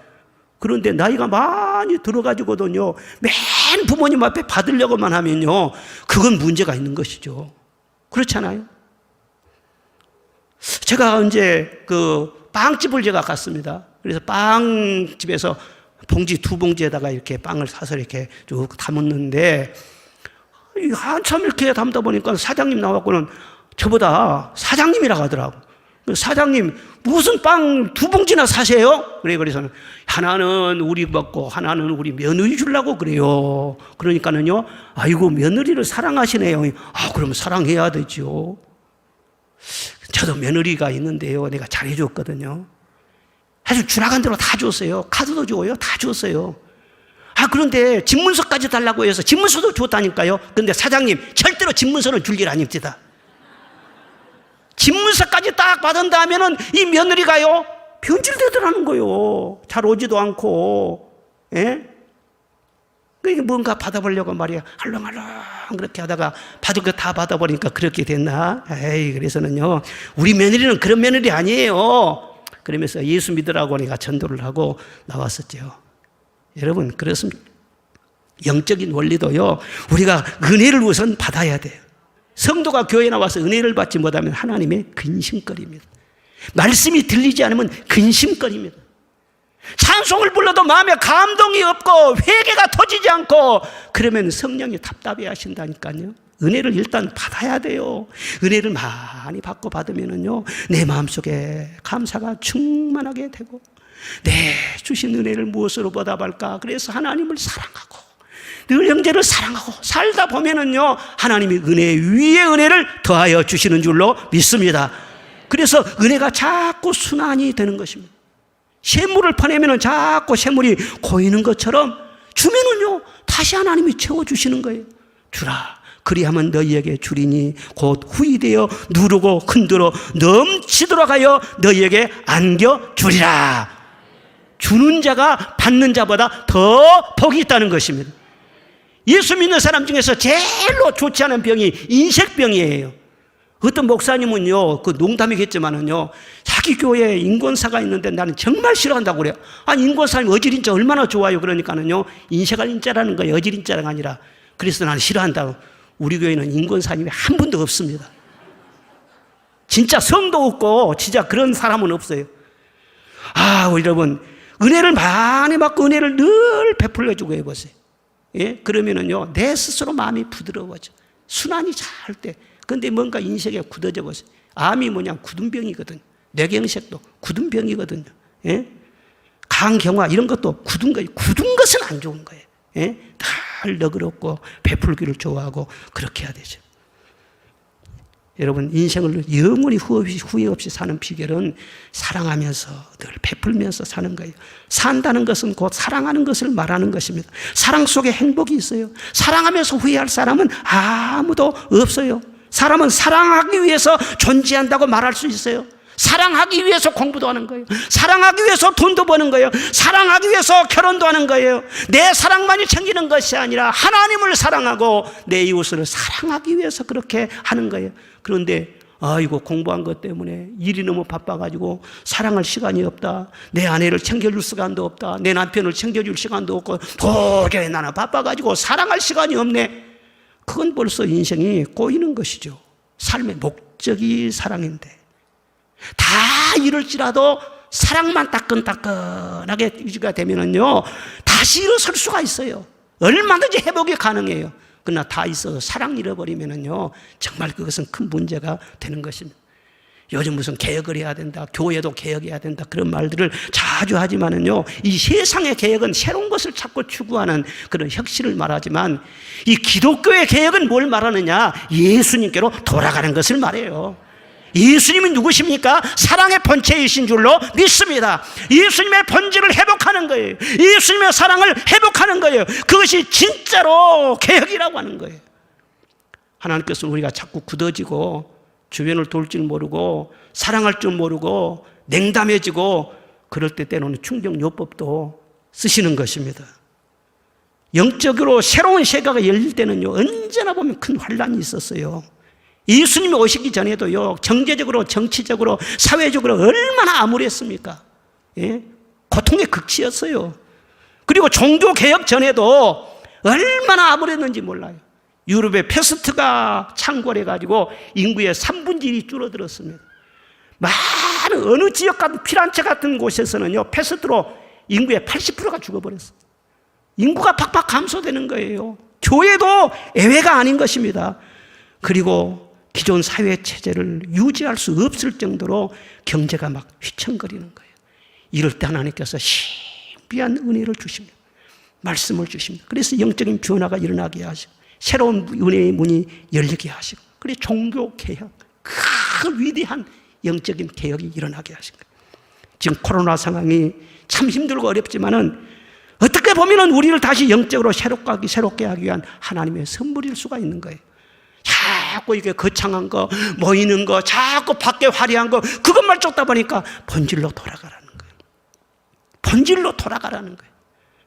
그런데 나이가 많이 들어가지고도요, 맨 부모님 앞에 받으려고만 하면요, 그건 문제가 있는 것이죠. 그렇잖아요. 제가 언제 빵집을 제가 갔습니다. 그래서 빵집에서 봉지 2봉지에다가 이렇게 빵을 사서 이렇게 쭉 담았는데, 한참 이렇게 담다 보니까 사장님 나왔고는 저보다 사장님이라고 하더라고. 사장님, 무슨 빵 2봉지나 사세요? 그래서 하나는 우리 먹고 하나는 우리 며느리 주려고 그래요. 그러니까는요, 아이고, 며느리를 사랑하시네요. 아, 그럼 사랑해야 되죠. 저도 며느리가 있는데요, 내가 잘해줬거든요. 아주 주라간 대로 다 줬어요. 카드도 줘요. 다 줬어요. 아, 그런데 집문서까지 달라고 해서 집문서도 줬다니까요. 근데 사장님, 절대로 집문서는 줄 일 아닙니다. 집문서까지 딱 받은 다음에는 이 며느리가요, 변질되더라는 거예요. 잘 오지도 않고. 예? 그러니까 뭔가 받아보려고 말이야, 할렁할렁 그렇게 하다가 받을 거 다 받아보니까 그렇게 됐나? 에이, 그래서는요, 우리 며느리는 그런 며느리 아니에요. 그러면서 예수 믿으라고 하니까 전도를 하고 나왔었죠. 여러분, 그렇습니다. 영적인 원리도요, 우리가 은혜를 우선 받아야 돼요. 성도가 교회에 나와서 은혜를 받지 못하면 하나님의 근심거리입니다. 말씀이 들리지 않으면 근심거리입니다. 찬송을 불러도 마음에 감동이 없고 회개가 터지지 않고 그러면 성령이 답답해 하신다니까요. 은혜를 일단 받아야 돼요. 은혜를 많이 받고 받으면은요, 내 마음속에 감사가 충만하게 되고, 내 주신 은혜를 무엇으로 보답할까? 그래서 하나님을 사랑하고 늘 형제를 사랑하고 살다 보면은요, 하나님이 은혜 위에 은혜를 더하여 주시는 줄로 믿습니다. 그래서 은혜가 자꾸 순환이 되는 것입니다. 샘물을 퍼내면은 자꾸 샘물이 고이는 것처럼 주면은요, 다시 하나님이 채워주시는 거예요. 주라. 그리하면 너희에게 주리니 곧 후이되어 누르고 흔들어 넘치도록 하여 너희에게 안겨주리라. 주는 자가 받는 자보다 더 복이 있다는 것입니다. 예수 믿는 사람 중에서 제일로 좋지 않은 병이 인색병이에요. 어떤 목사님은요, 그 농담이겠지만은요, 자기 교회에 인권사가 있는데 나는 정말 싫어한다고 그래요. 아니, 인권사님 어지린자 얼마나 좋아요. 그러니까는요, 인색할 인자라는 거예요. 어지린자가 아니라. 그래서 나는 싫어한다고. 우리 교회는 인권사님이 한 분도 없습니다. 진짜 성도 없고, 진짜 그런 사람은 없어요. 우리 여러분, 은혜를 많이 받고 은혜를 늘 베풀어주고 해보세요. 예? 그러면은요, 내 스스로 마음이 부드러워져. 순환이 잘 돼. 근데 뭔가 인생에 굳어져 보세요. 암이 뭐냐? 굳은 병이거든요. 뇌경색도 굳은 병이거든요. 예? 간경화 이런 것도 굳은 거예요. 굳은 것은 안 좋은 거예요. 예? 늘 너그럽고 베풀기를 좋아하고 그렇게 해야 되죠. 여러분, 인생을 영원히 후회 없이 사는 비결은 사랑하면서 늘 베풀면서 사는 거예요. 산다는 것은 곧 사랑하는 것을 말하는 것입니다. 사랑 속에 행복이 있어요. 사랑하면서 후회할 사람은 아무도 없어요. 사람은 사랑하기 위해서 존재한다고 말할 수 있어요. 사랑하기 위해서 공부도 하는 거예요. 사랑하기 위해서 돈도 버는 거예요. 사랑하기 위해서 결혼도 하는 거예요. 내 사랑만이 챙기는 것이 아니라 하나님을 사랑하고 내 이웃을 사랑하기 위해서 그렇게 하는 거예요. 그런데 아이고, 공부한 것 때문에 일이 너무 바빠가지고 사랑할 시간이 없다. 내 아내를 챙겨줄 시간도 없다. 내 남편을 챙겨줄 시간도 없고 도저히 나는 바빠가지고 사랑할 시간이 없네. 그건 벌써 인생이 꼬이는 것이죠. 삶의 목적이 사랑인데 다 이럴지라도 사랑만 따끈따끈하게 유지가 되면은요, 다시 일어설 수가 있어요. 얼마든지 회복이 가능해요. 그러나 다 있어서 사랑 잃어버리면은요, 정말 그것은 큰 문제가 되는 것입니다. 요즘 무슨 개혁을 해야 된다, 교회도 개혁해야 된다, 그런 말들을 자주 하지만은요, 이 세상의 개혁은 새로운 것을 자꾸 추구하는 그런 혁신을 말하지만, 이 기독교의 개혁은 뭘 말하느냐? 예수님께로 돌아가는 것을 말해요. 예수님은 누구십니까? 사랑의 본체이신 줄로 믿습니다. 예수님의 본질을 회복하는 거예요. 예수님의 사랑을 회복하는 거예요. 그것이 진짜로 개혁이라고 하는 거예요. 하나님께서는 우리가 자꾸 굳어지고 주변을 돌 줄 모르고 사랑할 줄 모르고 냉담해지고 그럴 때 때로는 충정요법도 쓰시는 것입니다. 영적으로 새로운 세계가 열릴 때는요, 언제나 보면 큰 환란이 있었어요. 예수님이 오시기 전에도요, 경제적으로, 정치적으로, 사회적으로 얼마나 암울했습니까? 예? 고통의 극치였어요. 그리고 종교개혁 전에도 얼마나 암울했는지 몰라요. 유럽의 패스트가 창궐해가지고 인구의 3분의 1이 줄어들었습니다. 많은 어느 지역 같은 피란체 같은 곳에서는요, 패스트로 인구의 80%가 죽어버렸어요. 인구가 팍팍 감소되는 거예요. 교회도 예외가 아닌 것입니다. 그리고 기존 사회 체제를 유지할 수 없을 정도로 경제가 막 휘청거리는 거예요. 이럴 때 하나님께서 신비한 은혜를 주십니다. 말씀을 주십니다. 그래서 영적인 변화가 일어나게 하시고 새로운 은혜의 문이 열리게 하시고, 그래서 종교 개혁, 그 위대한 영적인 개혁이 일어나게 하신 거예요. 지금 코로나 상황이 참 힘들고 어렵지만은 어떻게 보면은 우리를 다시 영적으로 새롭게 하기 위한 하나님의 선물일 수가 있는 거예요. 자꾸 이게 거창한 거, 모이는 거, 자꾸 밖에 화려한 거, 그것만 쫓다 보니까 본질로 돌아가라는 거예요. 본질로 돌아가라는 거예요.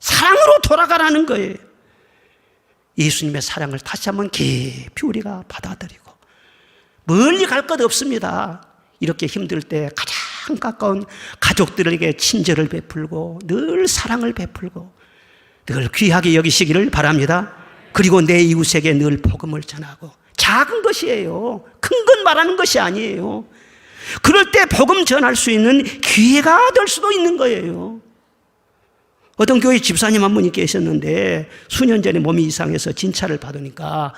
사랑으로 돌아가라는 거예요. 예수님의 사랑을 다시 한번 깊이 우리가 받아들이고, 멀리 갈 것 없습니다. 이렇게 힘들 때 가장 가까운 가족들에게 친절을 베풀고 늘 사랑을 베풀고 늘 귀하게 여기시기를 바랍니다. 그리고 내 이웃에게 늘 복음을 전하고, 작은 것이에요. 큰 건 말하는 것이 아니에요. 그럴 때 복음 전할 수 있는 기회가 될 수도 있는 거예요. 어떤 교회 집사님 한 분이 계셨는데 수년 전에 몸이 이상해서 진찰을 받으니까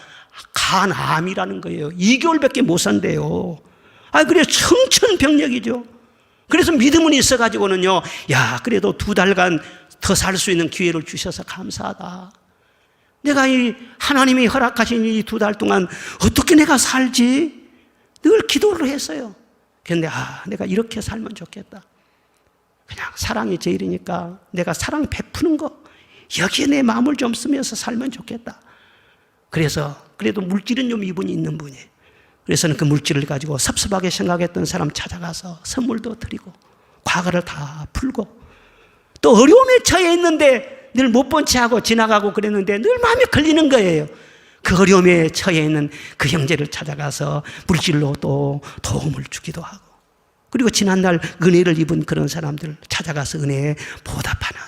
간암이라는 거예요. 2개월밖에 못 산대요. 그래서 청천벽력이죠. 그래서 믿음은 있어가지고는요, 야, 그래도 2달간 더 살 수 있는 기회를 주셔서 감사하다. 내가 이 하나님이 허락하신 이 2달 동안 어떻게 내가 살지? 늘 기도를 했어요. 그런데 내가 이렇게 살면 좋겠다. 그냥 사랑이 제일이니까 내가 사랑 베푸는 거, 여기에 내 마음을 좀 쓰면서 살면 좋겠다. 그래서 그래도 물질은 좀 이분이 있는 분이에요. 그래서는 그 물질을 가지고 섭섭하게 생각했던 사람 찾아가서 선물도 드리고 과거를 다 풀고, 또 어려움에 처해 있는데 늘 못 본 채 하고 지나가고 그랬는데 늘 마음에 걸리는 거예요. 그 어려움에 처해 있는 그 형제를 찾아가서 물질로 또 도움을 주기도 하고, 그리고 지난날 은혜를 입은 그런 사람들 찾아가서 은혜에 보답하는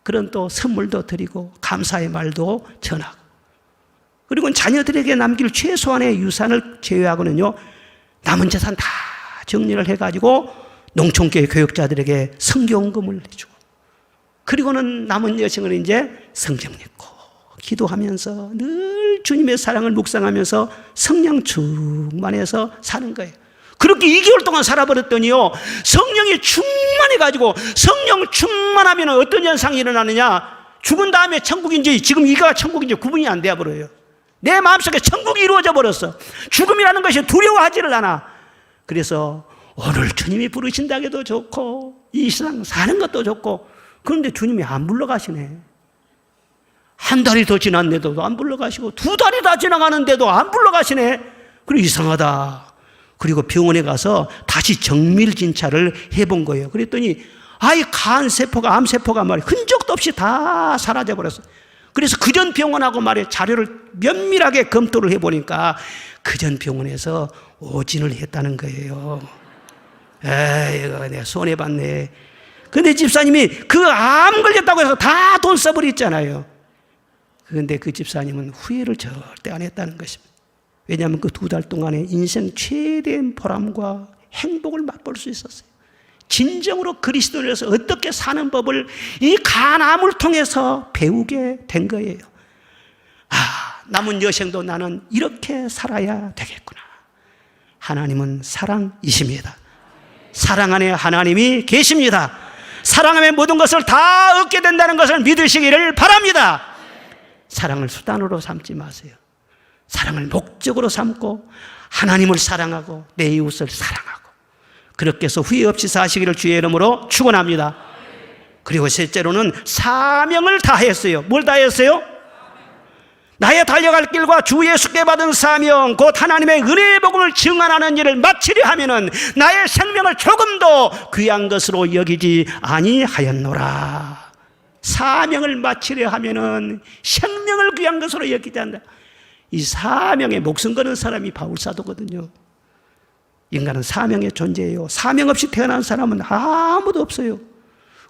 그런 또 선물도 드리고 감사의 말도 전하고, 그리고 자녀들에게 남길 최소한의 유산을 제외하고는요, 남은 재산 다 정리를 해가지고 농촌교회 교육자들에게 성경금을 해주고, 그리고는 남은 여생을 이제 성경 읽고 기도하면서 늘 주님의 사랑을 묵상하면서 성령 충만해서 사는 거예요. 그렇게 2개월 동안 살아버렸더니요, 성령이 충만해가지고, 성령 충만하면 어떤 현상이 일어나느냐, 죽은 다음에 천국인지 지금 이가 천국인지 구분이 안 되어버려요. 내 마음속에 천국이 이루어져 버렸어. 죽음이라는 것이 두려워하지를 않아. 그래서 오늘 주님이 부르신다 해도 좋고 이 세상 사는 것도 좋고, 그런데 주님이 안 불러가시네. 한 달이 더 지났는데도 안 불러가시고 2달이 다 지나가는데도 안 불러가시네. 그리고 이상하다. 그리고 병원에 가서 다시 정밀진찰을 해본 거예요. 그랬더니 간세포가, 암세포가 말이야 흔적도 없이 다 사라져버렸어. 그래서 그전 병원하고 말이야 자료를 면밀하게 검토를 해보니까 그전 병원에서 오진을 했다는 거예요. 이거 내가 손해봤네. 근데 집사님이 그 암 걸렸다고 해서 다 돈 써버렸잖아요. 그런데 그 집사님은 후회를 절대 안 했다는 것입니다. 왜냐하면 그 2달 동안에 인생 최대한 보람과 행복을 맛볼 수 있었어요. 진정으로 그리스도인으로서 어떻게 사는 법을 이 간암을 통해서 배우게 된 거예요. 남은 여생도 나는 이렇게 살아야 되겠구나. 하나님은 사랑이십니다. 사랑 안에 하나님이 계십니다. 사랑 안에 모든 것을 다 얻게 된다는 것을 믿으시기를 바랍니다. 사랑을 수단으로 삼지 마세요. 사랑을 목적으로 삼고 하나님을 사랑하고 내 이웃을 사랑하고, 그렇게 해서 후회 없이 사시기를 주의 이름으로 축원합니다. 그리고 셋째로는 사명을 다했어요. 뭘 다했어요? 나의 달려갈 길과 주 예수께 받은 사명, 곧 하나님의 은혜의 복음을 증언하는 일을 마치려 하면은 나의 생명을 조금도 귀한 것으로 여기지 아니하였노라. 사명을 마치려 하면은 생명을 귀한 것으로 여기지 않는다. 이 사명에 목숨 거는 사람이 바울사도거든요. 인간은 사명의 존재예요. 사명 없이 태어난 사람은 아무도 없어요.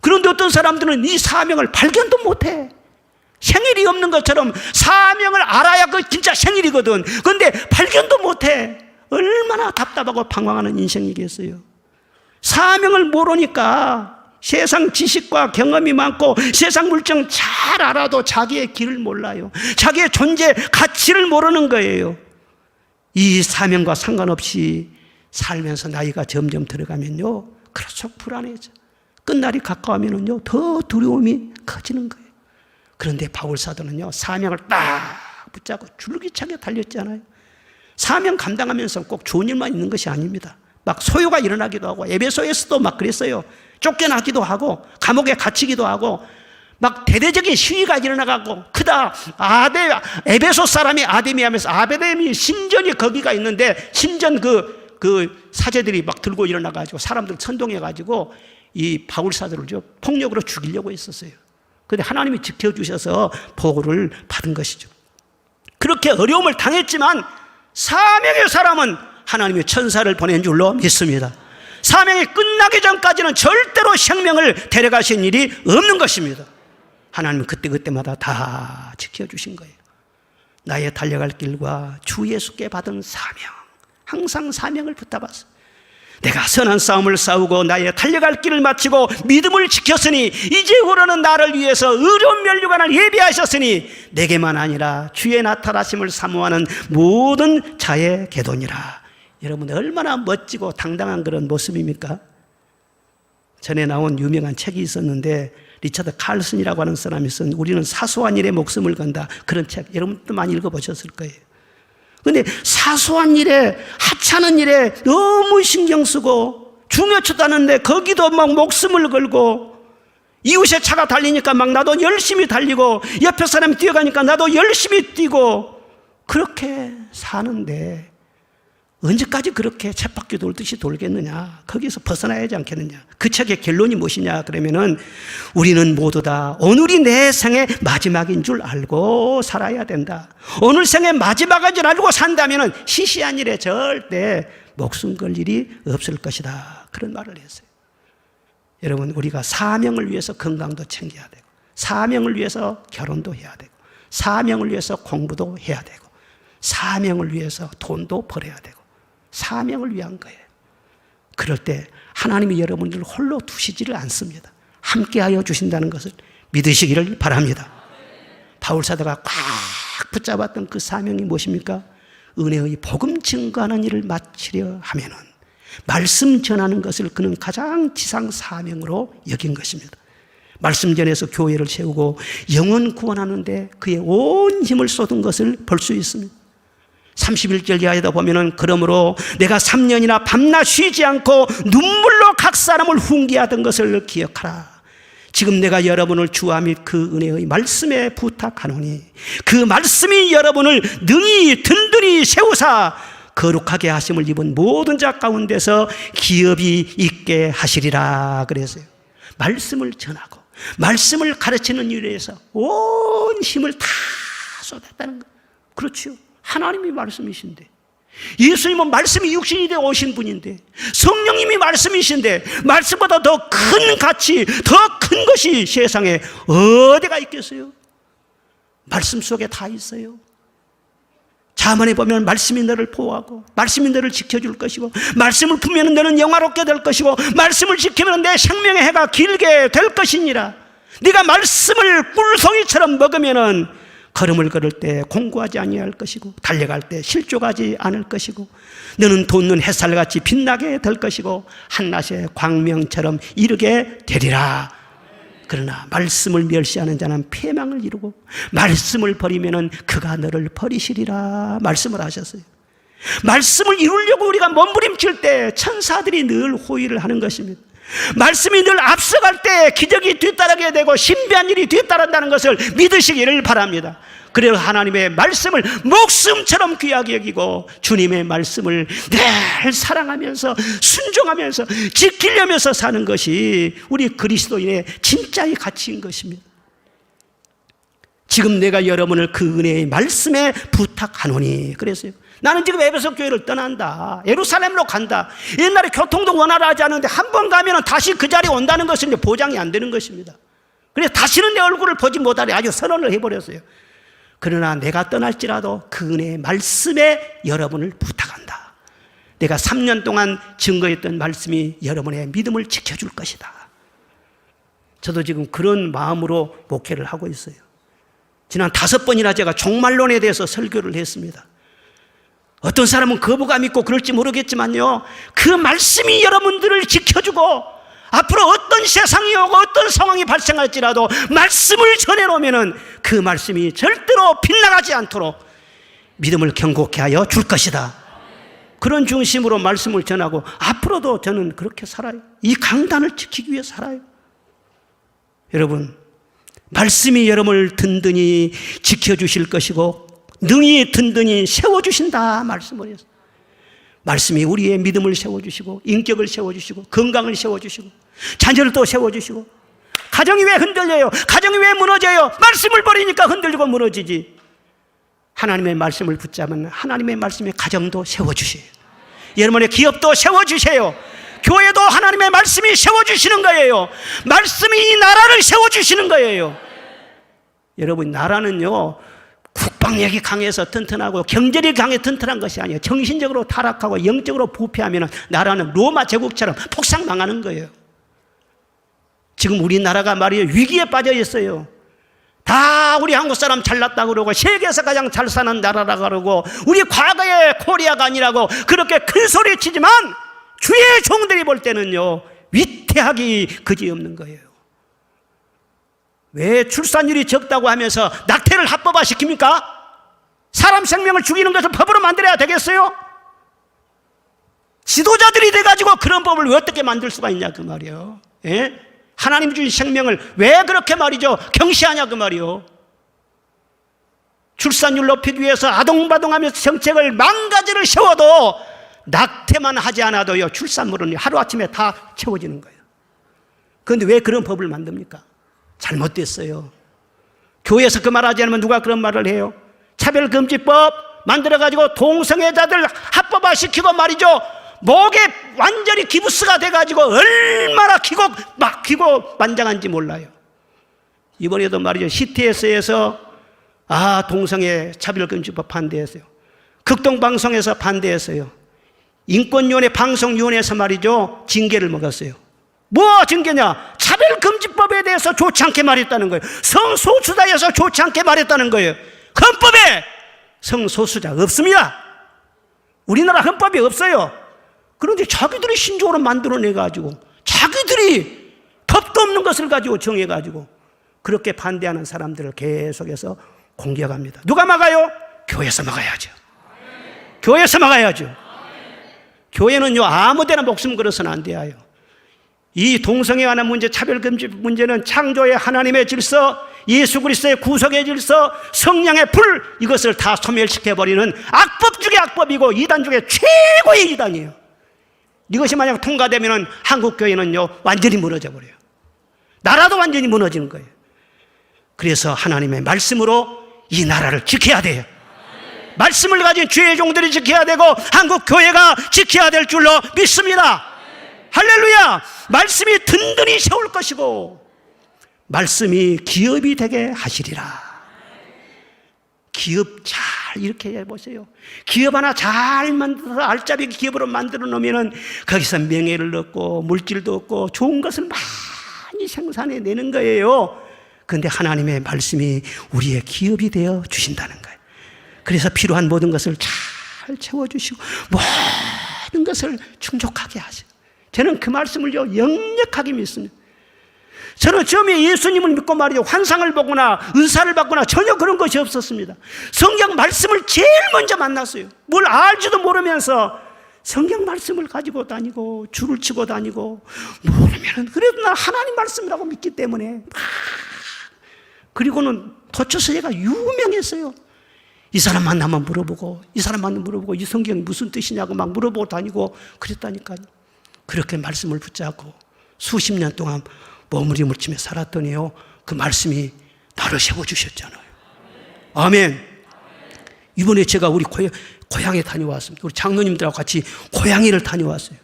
그런데 어떤 사람들은 이 사명을 발견도 못해. 생일이 없는 것처럼 사명을 알아야 그 진짜 생일이거든. 그런데 발견도 못해. 얼마나 답답하고 방황하는 인생이겠어요. 사명을 모르니까 세상 지식과 경험이 많고 세상 물정 잘 알아도 자기의 길을 몰라요. 자기의 존재 가치를 모르는 거예요. 이 사명과 상관없이 살면서 나이가 점점 들어가면요, 그렇죠, 불안해져. 끝날이 가까우면요 더 두려움이 커지는 거예요. 그런데 바울사도는요 사명을 딱 붙잡고 줄기차게 달렸잖아요. 사명 감당하면서 꼭 좋은 일만 있는 것이 아닙니다. 막 소요가 일어나기도 하고, 에베소에서도 막 그랬어요. 쫓겨나기도 하고 감옥에 gat히기도 하고 막 대대적인 시위가 일어나가고, 크다 에베소 사람이 아데미하면서, 아베데미 신전이 거기가 있는데 신전 그 사제들이 막 들고 일어나가지고 사람들 선동해가지고 이 바울사도를 폭력으로 죽이려고 했었어요. 그런데 하나님이 지켜주셔서 보호를 받은 것이죠. 그렇게 어려움을 당했지만 사명의 사람은 하나님의 천사를 보낸 줄로 믿습니다. 사명이 끝나기 전까지는 절대로 생명을 데려가신 일이 없는 것입니다. 하나님은 그때그때마다 다 지켜주신 거예요. 나의 달려갈 길과 주 예수께 받은 사명, 항상 사명을 붙잡았어. 내가 선한 싸움을 싸우고 나의 달려갈 길을 마치고 믿음을 지켰으니 이제후로는 나를 위해서 의로운 면류관을 예비하셨으니 내게만 아니라 주의 나타나심을 사모하는 모든 자의 계도니라. 여러분, 얼마나 멋지고 당당한 그런 모습입니까? 전에 나온 유명한 책이 있었는데 리처드 칼슨이라고 하는 사람이 쓴 우리는 사소한 일에 목숨을 건다, 그런 책 여러분도 많이 읽어보셨을 거예요. 그런데 사소한 일에, 하찮은 일에 너무 신경 쓰고 중요치도 않은데 거기도 막 목숨을 걸고, 이웃의 차가 달리니까 막 나도 열심히 달리고, 옆에 사람이 뛰어가니까 나도 열심히 뛰고, 그렇게 사는데 언제까지 그렇게 쳇바퀴 돌듯이 돌겠느냐? 거기서 벗어나야 하지 않겠느냐? 그 책의 결론이 무엇이냐? 그러면은 우리는 모두 다 오늘이 내 생의 마지막인 줄 알고 살아야 된다. 오늘 생의 마지막인 줄 알고 산다면은 시시한 일에 절대 목숨 걸 일이 없을 것이다. 그런 말을 했어요. 여러분, 우리가 사명을 위해서 건강도 챙겨야 되고, 사명을 위해서 결혼도 해야 되고, 사명을 위해서 공부도 해야 되고, 사명을 위해서 돈도 벌어야 되고, 사명을 위한 거예요. 그럴 때 하나님이 여러분들을 홀로 두시지를 않습니다. 함께하여 주신다는 것을 믿으시기를 바랍니다. 바울 사도가 꽉 붙잡았던 그 사명이 무엇입니까? 은혜의 복음 증거하는 일을 마치려 하면은 말씀 전하는 것을 그는 가장 지상 사명으로 여긴 것입니다. 말씀 전해서 교회를 세우고 영혼 구원하는데 그의 온 힘을 쏟은 것을 볼 수 있습니다. 31절 이하에다 보면은 그러므로 내가 3년이나 밤낮 쉬지 않고 눈물로 각 사람을 훈계하던 것을 기억하라. 지금 내가 여러분을 주와 및 그 은혜의 말씀에 부탁하노니 그 말씀이 여러분을 능히 든든히 세우사 거룩하게 하심을 입은 모든 자 가운데서 기업이 있게 하시리라 그랬어요. 말씀을 전하고 말씀을 가르치는 일에 대해서 온 힘을 다 쏟았다는 거. 그렇죠. 하나님이 말씀이신데, 예수님은 말씀이 육신이 되어 오신 분인데, 성령님이 말씀이신데, 말씀보다 더 큰 가치, 더 큰 것이 세상에 어디가 있겠어요? 말씀 속에 다 있어요. 자문에 보면 말씀이 너를 보호하고, 말씀이 너를 지켜줄 것이고, 말씀을 품으면 너는 영화롭게 될 것이고, 말씀을 지키면 내 생명의 해가 길게 될 것이니라. 네가 말씀을 꿀송이처럼 먹으면은 걸음을 걸을 때 공고하지 아니할 것이고, 달려갈 때 실족하지 않을 것이고, 너는 돋는 햇살같이 빛나게 될 것이고, 한낮의 광명처럼 이르게 되리라. 그러나 말씀을 멸시하는 자는 패망을 이루고 말씀을 버리면은 그가 너를 버리시리라 말씀을 하셨어요. 말씀을 이루려고 우리가 몸부림칠 때 천사들이 늘 호의를 하는 것입니다. 말씀이 늘 앞서갈 때 기적이 뒤따르게 되고 신비한 일이 뒤따른다는 것을 믿으시기를 바랍니다. 그래서 하나님의 말씀을 목숨처럼 귀하게 여기고 주님의 말씀을 늘 사랑하면서 순종하면서 지키려면서 사는 것이 우리 그리스도인의 진짜의 가치인 것입니다. 지금 내가 여러분을 그 은혜의 말씀에 부탁하노니 그랬어요. 나는 지금 에베소 교회를 떠난다. 예루살렘으로 간다. 옛날에 교통도 원활하지 않은데 한 번 가면 다시 그 자리에 온다는 것은 보장이 안 되는 것입니다. 그래서 다시는 내 얼굴을 보지 못하려 아주 선언을 해버렸어요. 그러나 내가 떠날지라도 그 은혜의 말씀에 여러분을 부탁한다. 내가 3년 동안 증거했던 말씀이 여러분의 믿음을 지켜줄 것이다. 저도 지금 그런 마음으로 목회를 하고 있어요. 지난 5번이나 제가 종말론에 대해서 설교를 했습니다. 어떤 사람은 거부감 있고 그럴지 모르겠지만요, 그 말씀이 여러분들을 지켜주고 앞으로 어떤 세상이 오고 어떤 상황이 발생할지라도 말씀을 전해놓으면 그 말씀이 절대로 빗나가지 않도록 믿음을 견고케 하여 줄 것이다. 그런 중심으로 말씀을 전하고 앞으로도 저는 그렇게 살아요. 이 강단을 지키기 위해 살아요. 여러분, 말씀이 여러분을 든든히 지켜주실 것이고 능히 든든히 세워주신다 말씀을 했어요. 말씀이 우리의 믿음을 세워주시고 인격을 세워주시고 건강을 세워주시고 자녀를 또 세워주시고, 가정이 왜 흔들려요? 가정이 왜 무너져요? 말씀을 버리니까 흔들리고 무너지지. 하나님의 말씀을 붙잡으면 하나님의 말씀에 가정도 세워주세요. 여러분의 기업도 세워주세요. 교회도 하나님의 말씀이 세워주시는 거예요. 말씀이 이 나라를 세워주시는 거예요. 여러분, 나라는요 국방력이 강해서 튼튼하고 경제력이 강해 튼튼한 것이 아니에요. 정신적으로 타락하고 영적으로 부패하면 나라는 로마 제국처럼 폭삭 망하는 거예요. 지금 우리나라가 말이에요, 위기에 빠져 있어요. 다 우리 한국 사람 잘났다고 그러고 세계에서 가장 잘 사는 나라라고 그러고 우리 과거의 코리아가 아니라고 그렇게 큰 소리 치지만 주의 종들이 볼 때는요 위태하기 그지없는 거예요. 왜 출산율이 적다고 하면서 낙태를 합법화시킵니까? 사람 생명을 죽이는 것을 법으로 만들어야 되겠어요? 지도자들이 돼가지고 그런 법을 왜 어떻게 만들 수가 있냐 그 말이에요. 예? 하나님 주신 생명을 왜 그렇게 말이죠 경시하냐 그 말이에요. 출산율 높이기 위해서 아동바동하면서 정책을 만 가지를 세워도 낙태만 하지 않아도요 출산물은 하루아침에 다 채워지는 거예요. 그런데 왜 그런 법을 만듭니까? 잘못됐어요. 교회에서 그 말하지 않으면 누가 그런 말을 해요? 차별금지법 만들어가지고 동성애자들 합법화시키고 말이죠 목에 완전히 기부스가 돼가지고 얼마나 기고 만장한지 몰라요. 이번에도 말이죠 CTS에서 동성애 차별금지법 반대했어요. 극동방송에서 반대했어요. 인권위원회 방송위원회에서 말이죠 징계를 먹었어요. 뭐 징계냐? 차별금지법에 대해서 좋지 않게 말했다는 거예요. 성소수자에서 좋지 않게 말했다는 거예요. 헌법에 성소수자 없습니다. 우리나라 헌법이 없어요. 그런데 자기들이 신조어로 만들어내가지고 자기들이 법도 없는 것을 가지고 정해가지고 그렇게 반대하는 사람들을 계속해서 공격합니다. 누가 막아요? 교회에서 막아야죠. 교회에서 막아야죠. 교회는요 아무데나 목숨 걸어서는 안 돼요. 이 동성애에 관한 문제, 차별금지 문제는 창조의 하나님의 질서, 예수 그리스도의 구속의 질서, 성령의 불, 이것을 다 소멸시켜버리는 악법 중의 악법이고 이단 중에 최고의 이단이에요. 이것이 만약 통과되면 한국교회는요 완전히 무너져 버려요. 나라도 완전히 무너지는 거예요. 그래서 하나님의 말씀으로 이 나라를 지켜야 돼요. 말씀을 가진 주의 종들이 지켜야 되고 한국교회가 지켜야 될 줄로 믿습니다. 할렐루야. 말씀이 든든히 세울 것이고 말씀이 기업이 되게 하시리라. 기업 잘 이렇게 해보세요. 기업 하나 잘 만들어서 알짜배기 기업으로 만들어 놓으면 거기서 명예를 얻고 물질도 얻고 좋은 것을 많이 생산해내는 거예요. 그런데 하나님의 말씀이 우리의 기업이 되어 주신다는 거예요. 그래서 필요한 모든 것을 잘 채워주시고 모든 것을 충족하게 하세요. 저는 그 말씀을요 역력하게 믿습니다. 저는 처음에 예수님을 믿고 말이죠 환상을 보거나 은사를 받거나 전혀 그런 것이 없었습니다. 성경 말씀을 제일 먼저 만났어요. 뭘 알지도 모르면서 성경 말씀을 가지고 다니고 줄을 치고 다니고 모르면 그래도 난 하나님 말씀이라고 믿기 때문에 그리고는 도처서 얘가 유명했어요. 이 사람 만나면 물어보고 이 사람 만나면 물어보고 이 성경이 무슨 뜻이냐고 막 물어보고 다니고 그랬다니까요. 그렇게 말씀을 붙잡고 수십 년 동안 머무림을 치며 살았더니요 그 말씀이 나를 세워주셨잖아요. 아멘. 이번에 제가 우리 고향에 다녀왔습니다. 우리 장로님들하고 같이 고향에를 다녀왔어요.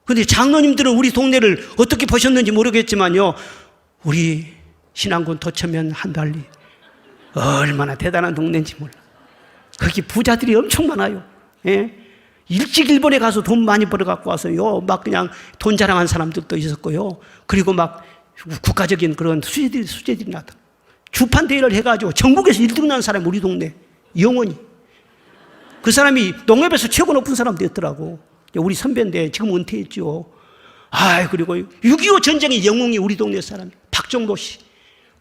그런데 장로님들은 우리 동네를 어떻게 보셨는지 모르겠지만요 우리 신안군 도처면 한달리 얼마나 대단한 동네인지 몰라. 거기 부자들이 엄청 많아요. 예? 일찍 일본에 가서 돈 많이 벌어 갖고 와서요 막 그냥 돈 자랑한 사람들도 있었고요. 그리고 막 국가적인 그런 수제들이 나타. 주판 대회를 해가지고 전국에서 1등 난 사람이 우리 동네 영원히. 그 사람이 농협에서 최고 높은 사람 됐더라고. 우리 선배인데 지금 은퇴했죠. 그리고 6.25 전쟁의 영웅이 우리 동네 사람 박정도 씨.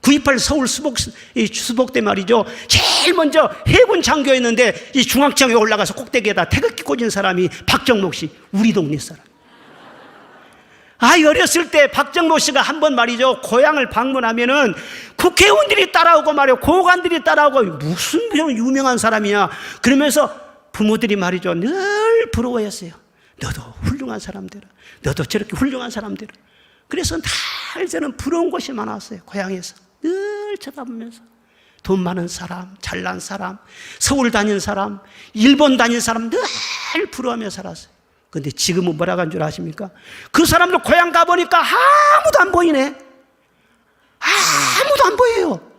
9.28 서울 수복대 말이죠. 제일 먼저 해군 장교였는데 이 중앙청에 올라가서 꼭대기에다 태극기 꽂은 사람이 박정록 씨, 우리 동네 사람. 어렸을 때 박정록 씨가 한 번 말이죠. 고향을 방문하면은 국회의원들이 따라오고 말이요. 고관들이 따라오고 무슨 유명한 사람이냐. 그러면서 부모들이 말이죠. 늘 부러워했어요. 너도 훌륭한 사람 되라. 너도 저렇게 훌륭한 사람 되라. 그래서 늘 저는 부러운 곳이 많았어요. 고향에서. 늘 쳐다보면서 돈 많은 사람, 잘난 사람, 서울 다닌 사람, 일본 다닌 사람 늘 부러워하며 살았어요. 그런데 지금은 뭐라고 한 줄 아십니까? 그 사람들 고향 가보니까 아무도 안 보이네. 아무도 안 보여요.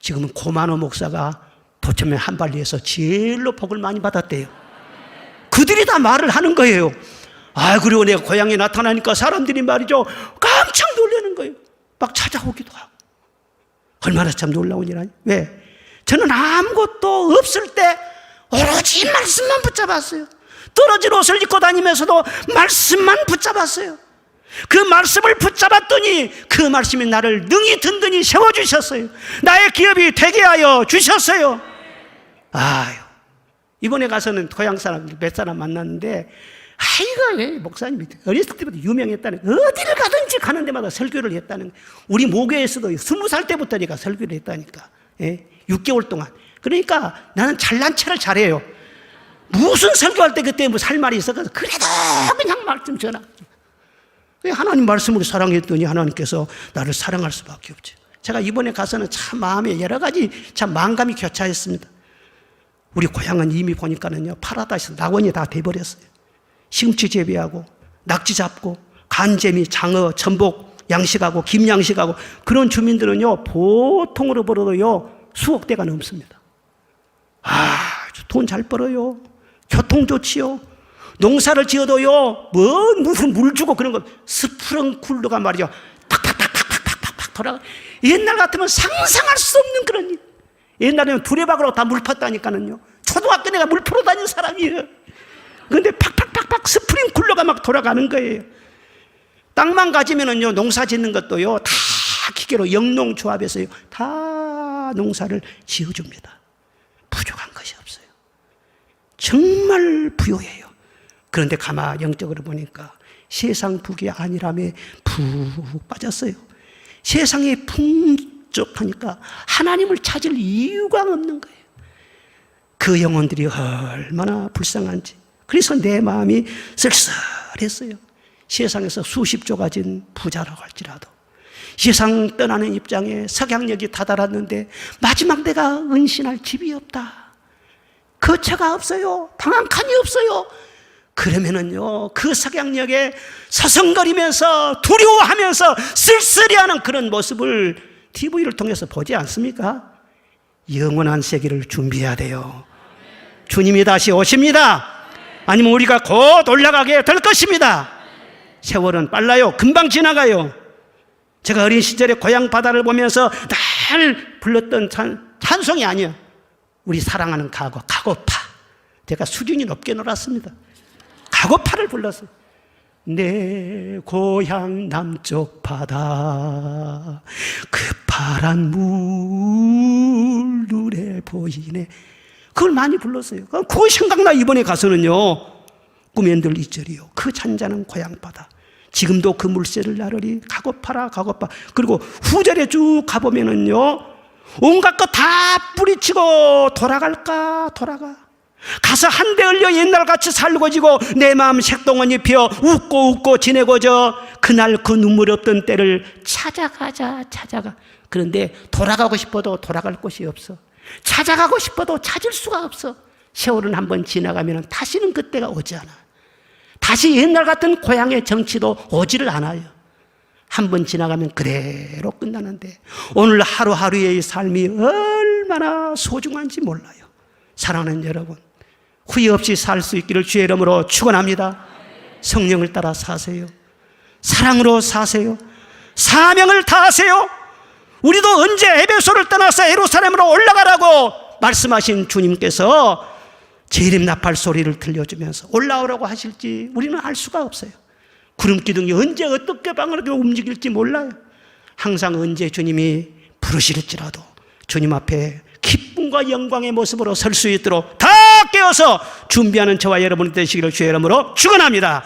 지금은 고만호 목사가 도처면 한발리에서 제일로 복을 많이 받았대요. 그들이 다 말을 하는 거예요. 그리고 내가 고향에 나타나니까 사람들이 말이죠 깜짝 놀라는 거예요. 막 찾아오기도 하고. 얼마나 참 놀라운 일 아니에요. 왜? 저는 아무것도 없을 때 오로지 말씀만 붙잡았어요. 떨어진 옷을 입고 다니면서도 말씀만 붙잡았어요. 그 말씀을 붙잡았더니 그 말씀이 나를 능히 든든히 세워주셨어요. 나의 기업이 되게 하여 주셨어요. 아유, 이번에 가서는 고향 사람 몇 사람 만났는데, 아이가 왜 목사님이 어렸을 때부터 유명했다는, 어디를 가든지 가는 데마다 설교를 했다는, 우리 모교에서도 20살 때부터니까 설교를 했다니까. 6개월 동안. 그러니까 나는 잘난 체를 잘해요. 무슨 설교할 때 그때 뭐 살 말이 있어서 그래도 그냥 말씀 전하. 하나님 말씀으로 사랑했더니 하나님께서 나를 사랑할 수밖에 없죠. 제가 이번에 가서는 참 마음에 여러 가지 참 만감이 교차했습니다. 우리 고향은 이미 보니까는요, 파라다이스 낙원이 다 돼버렸어요. 시금치 재배하고 낙지 잡고 간재미, 장어, 전복 양식하고 김 양식하고 그런 주민들은요, 보통으로 벌어도요 수억 대가 넘습니다. 돈 잘 벌어요. 교통 좋지요. 농사를 지어도요, 무슨 물 주고 그런 거, 스프렁쿨러가 말이죠, 팍팍팍팍팍팍팍 돌아가. 옛날 같으면 상상할 수 없는 그런 일. 옛날에는 두레박으로 다 물 팠다니까는요. 초등학교 내가 물 풀어 다닌 사람이에요. 그런데 팍팍팍팍 스프링쿨러가 막 돌아가는 거예요. 땅만 가지면은요, 농사 짓는 것도요, 다 기계로 영농조합해서요, 다 농사를 지어줍니다. 부족한 것이 없어요. 정말 부유해요. 그런데 가만 영적으로 보니까 세상 북이 아니라며 푹 빠졌어요. 세상에 풍족하니까 하나님을 찾을 이유가 없는 거예요. 그 영혼들이 얼마나 불쌍한지. 그래서 내 마음이 쓸쓸했어요. 세상에서 수십조 가진 부자라고 할지라도 세상 떠나는 입장에 석양역이 다다랐는데 마지막 내가 은신할 집이 없다. 거처가 없어요. 방 한 칸이 없어요. 그러면은요, 그 석양역에 서성거리면서 두려워하면서 쓸쓸해하는 그런 모습을 TV를 통해서 보지 않습니까? 영원한 세계를 준비해야 돼요. 주님이 다시 오십니다. 아니면 우리가 곧 올라가게 될 것입니다. 세월은 빨라요. 금방 지나가요. 제가 어린 시절에 고향 바다를 보면서 늘 불렀던 찬송이 아니에요. 우리 사랑하는 가고파. 제가 수준이 높게 놀았습니다. 가고파를 불렀어요. 내 고향 남쪽 바다 그 파란 물 눈에 보이네. 그걸 많이 불렀어요. 그거 생각나. 이번에 가서는요, 꿈에 늘 이절이요, 그 잔잔한 고향 바다 지금도 그 물새를 나르리 가고파라 가고파. 그리고 후절에 쭉 가보면은요, 온갖 것 다 뿌리치고 돌아갈까 돌아가. 가서 한데 흘려 옛날같이 살고 지고 내 마음 색동원이 피어 웃고 지내고저 그날 그 눈물 없던 때를 찾아가자. 그런데 돌아가고 싶어도 돌아갈 곳이 없어. 찾아가고 싶어도 찾을 수가 없어. 세월은 한번 지나가면 다시는 그때가 오지 않아. 다시 옛날 같은 고향의 정치도 오지를 않아요. 한번 지나가면 그대로 끝나는데 오늘 하루하루의 삶이 얼마나 소중한지 몰라요. 사랑하는 여러분, 후회 없이 살 수 있기를 주의 이름으로 축원합니다. 성령을 따라 사세요. 사랑으로 사세요. 사명을 다하세요. 우리도 언제 에베소를 떠나서 예루살렘으로 올라가라고 말씀하신 주님께서 재림 나팔 소리를 들려주면서 올라오라고 하실지 우리는 알 수가 없어요. 구름 기둥이 언제 어떻게 방으로 움직일지 몰라요. 항상 언제 주님이 부르실지라도 주님 앞에 기쁨과 영광의 모습으로 설 수 있도록 다 깨어서 준비하는 저와 여러분이 되시기를 주의 이름으로 축원합니다.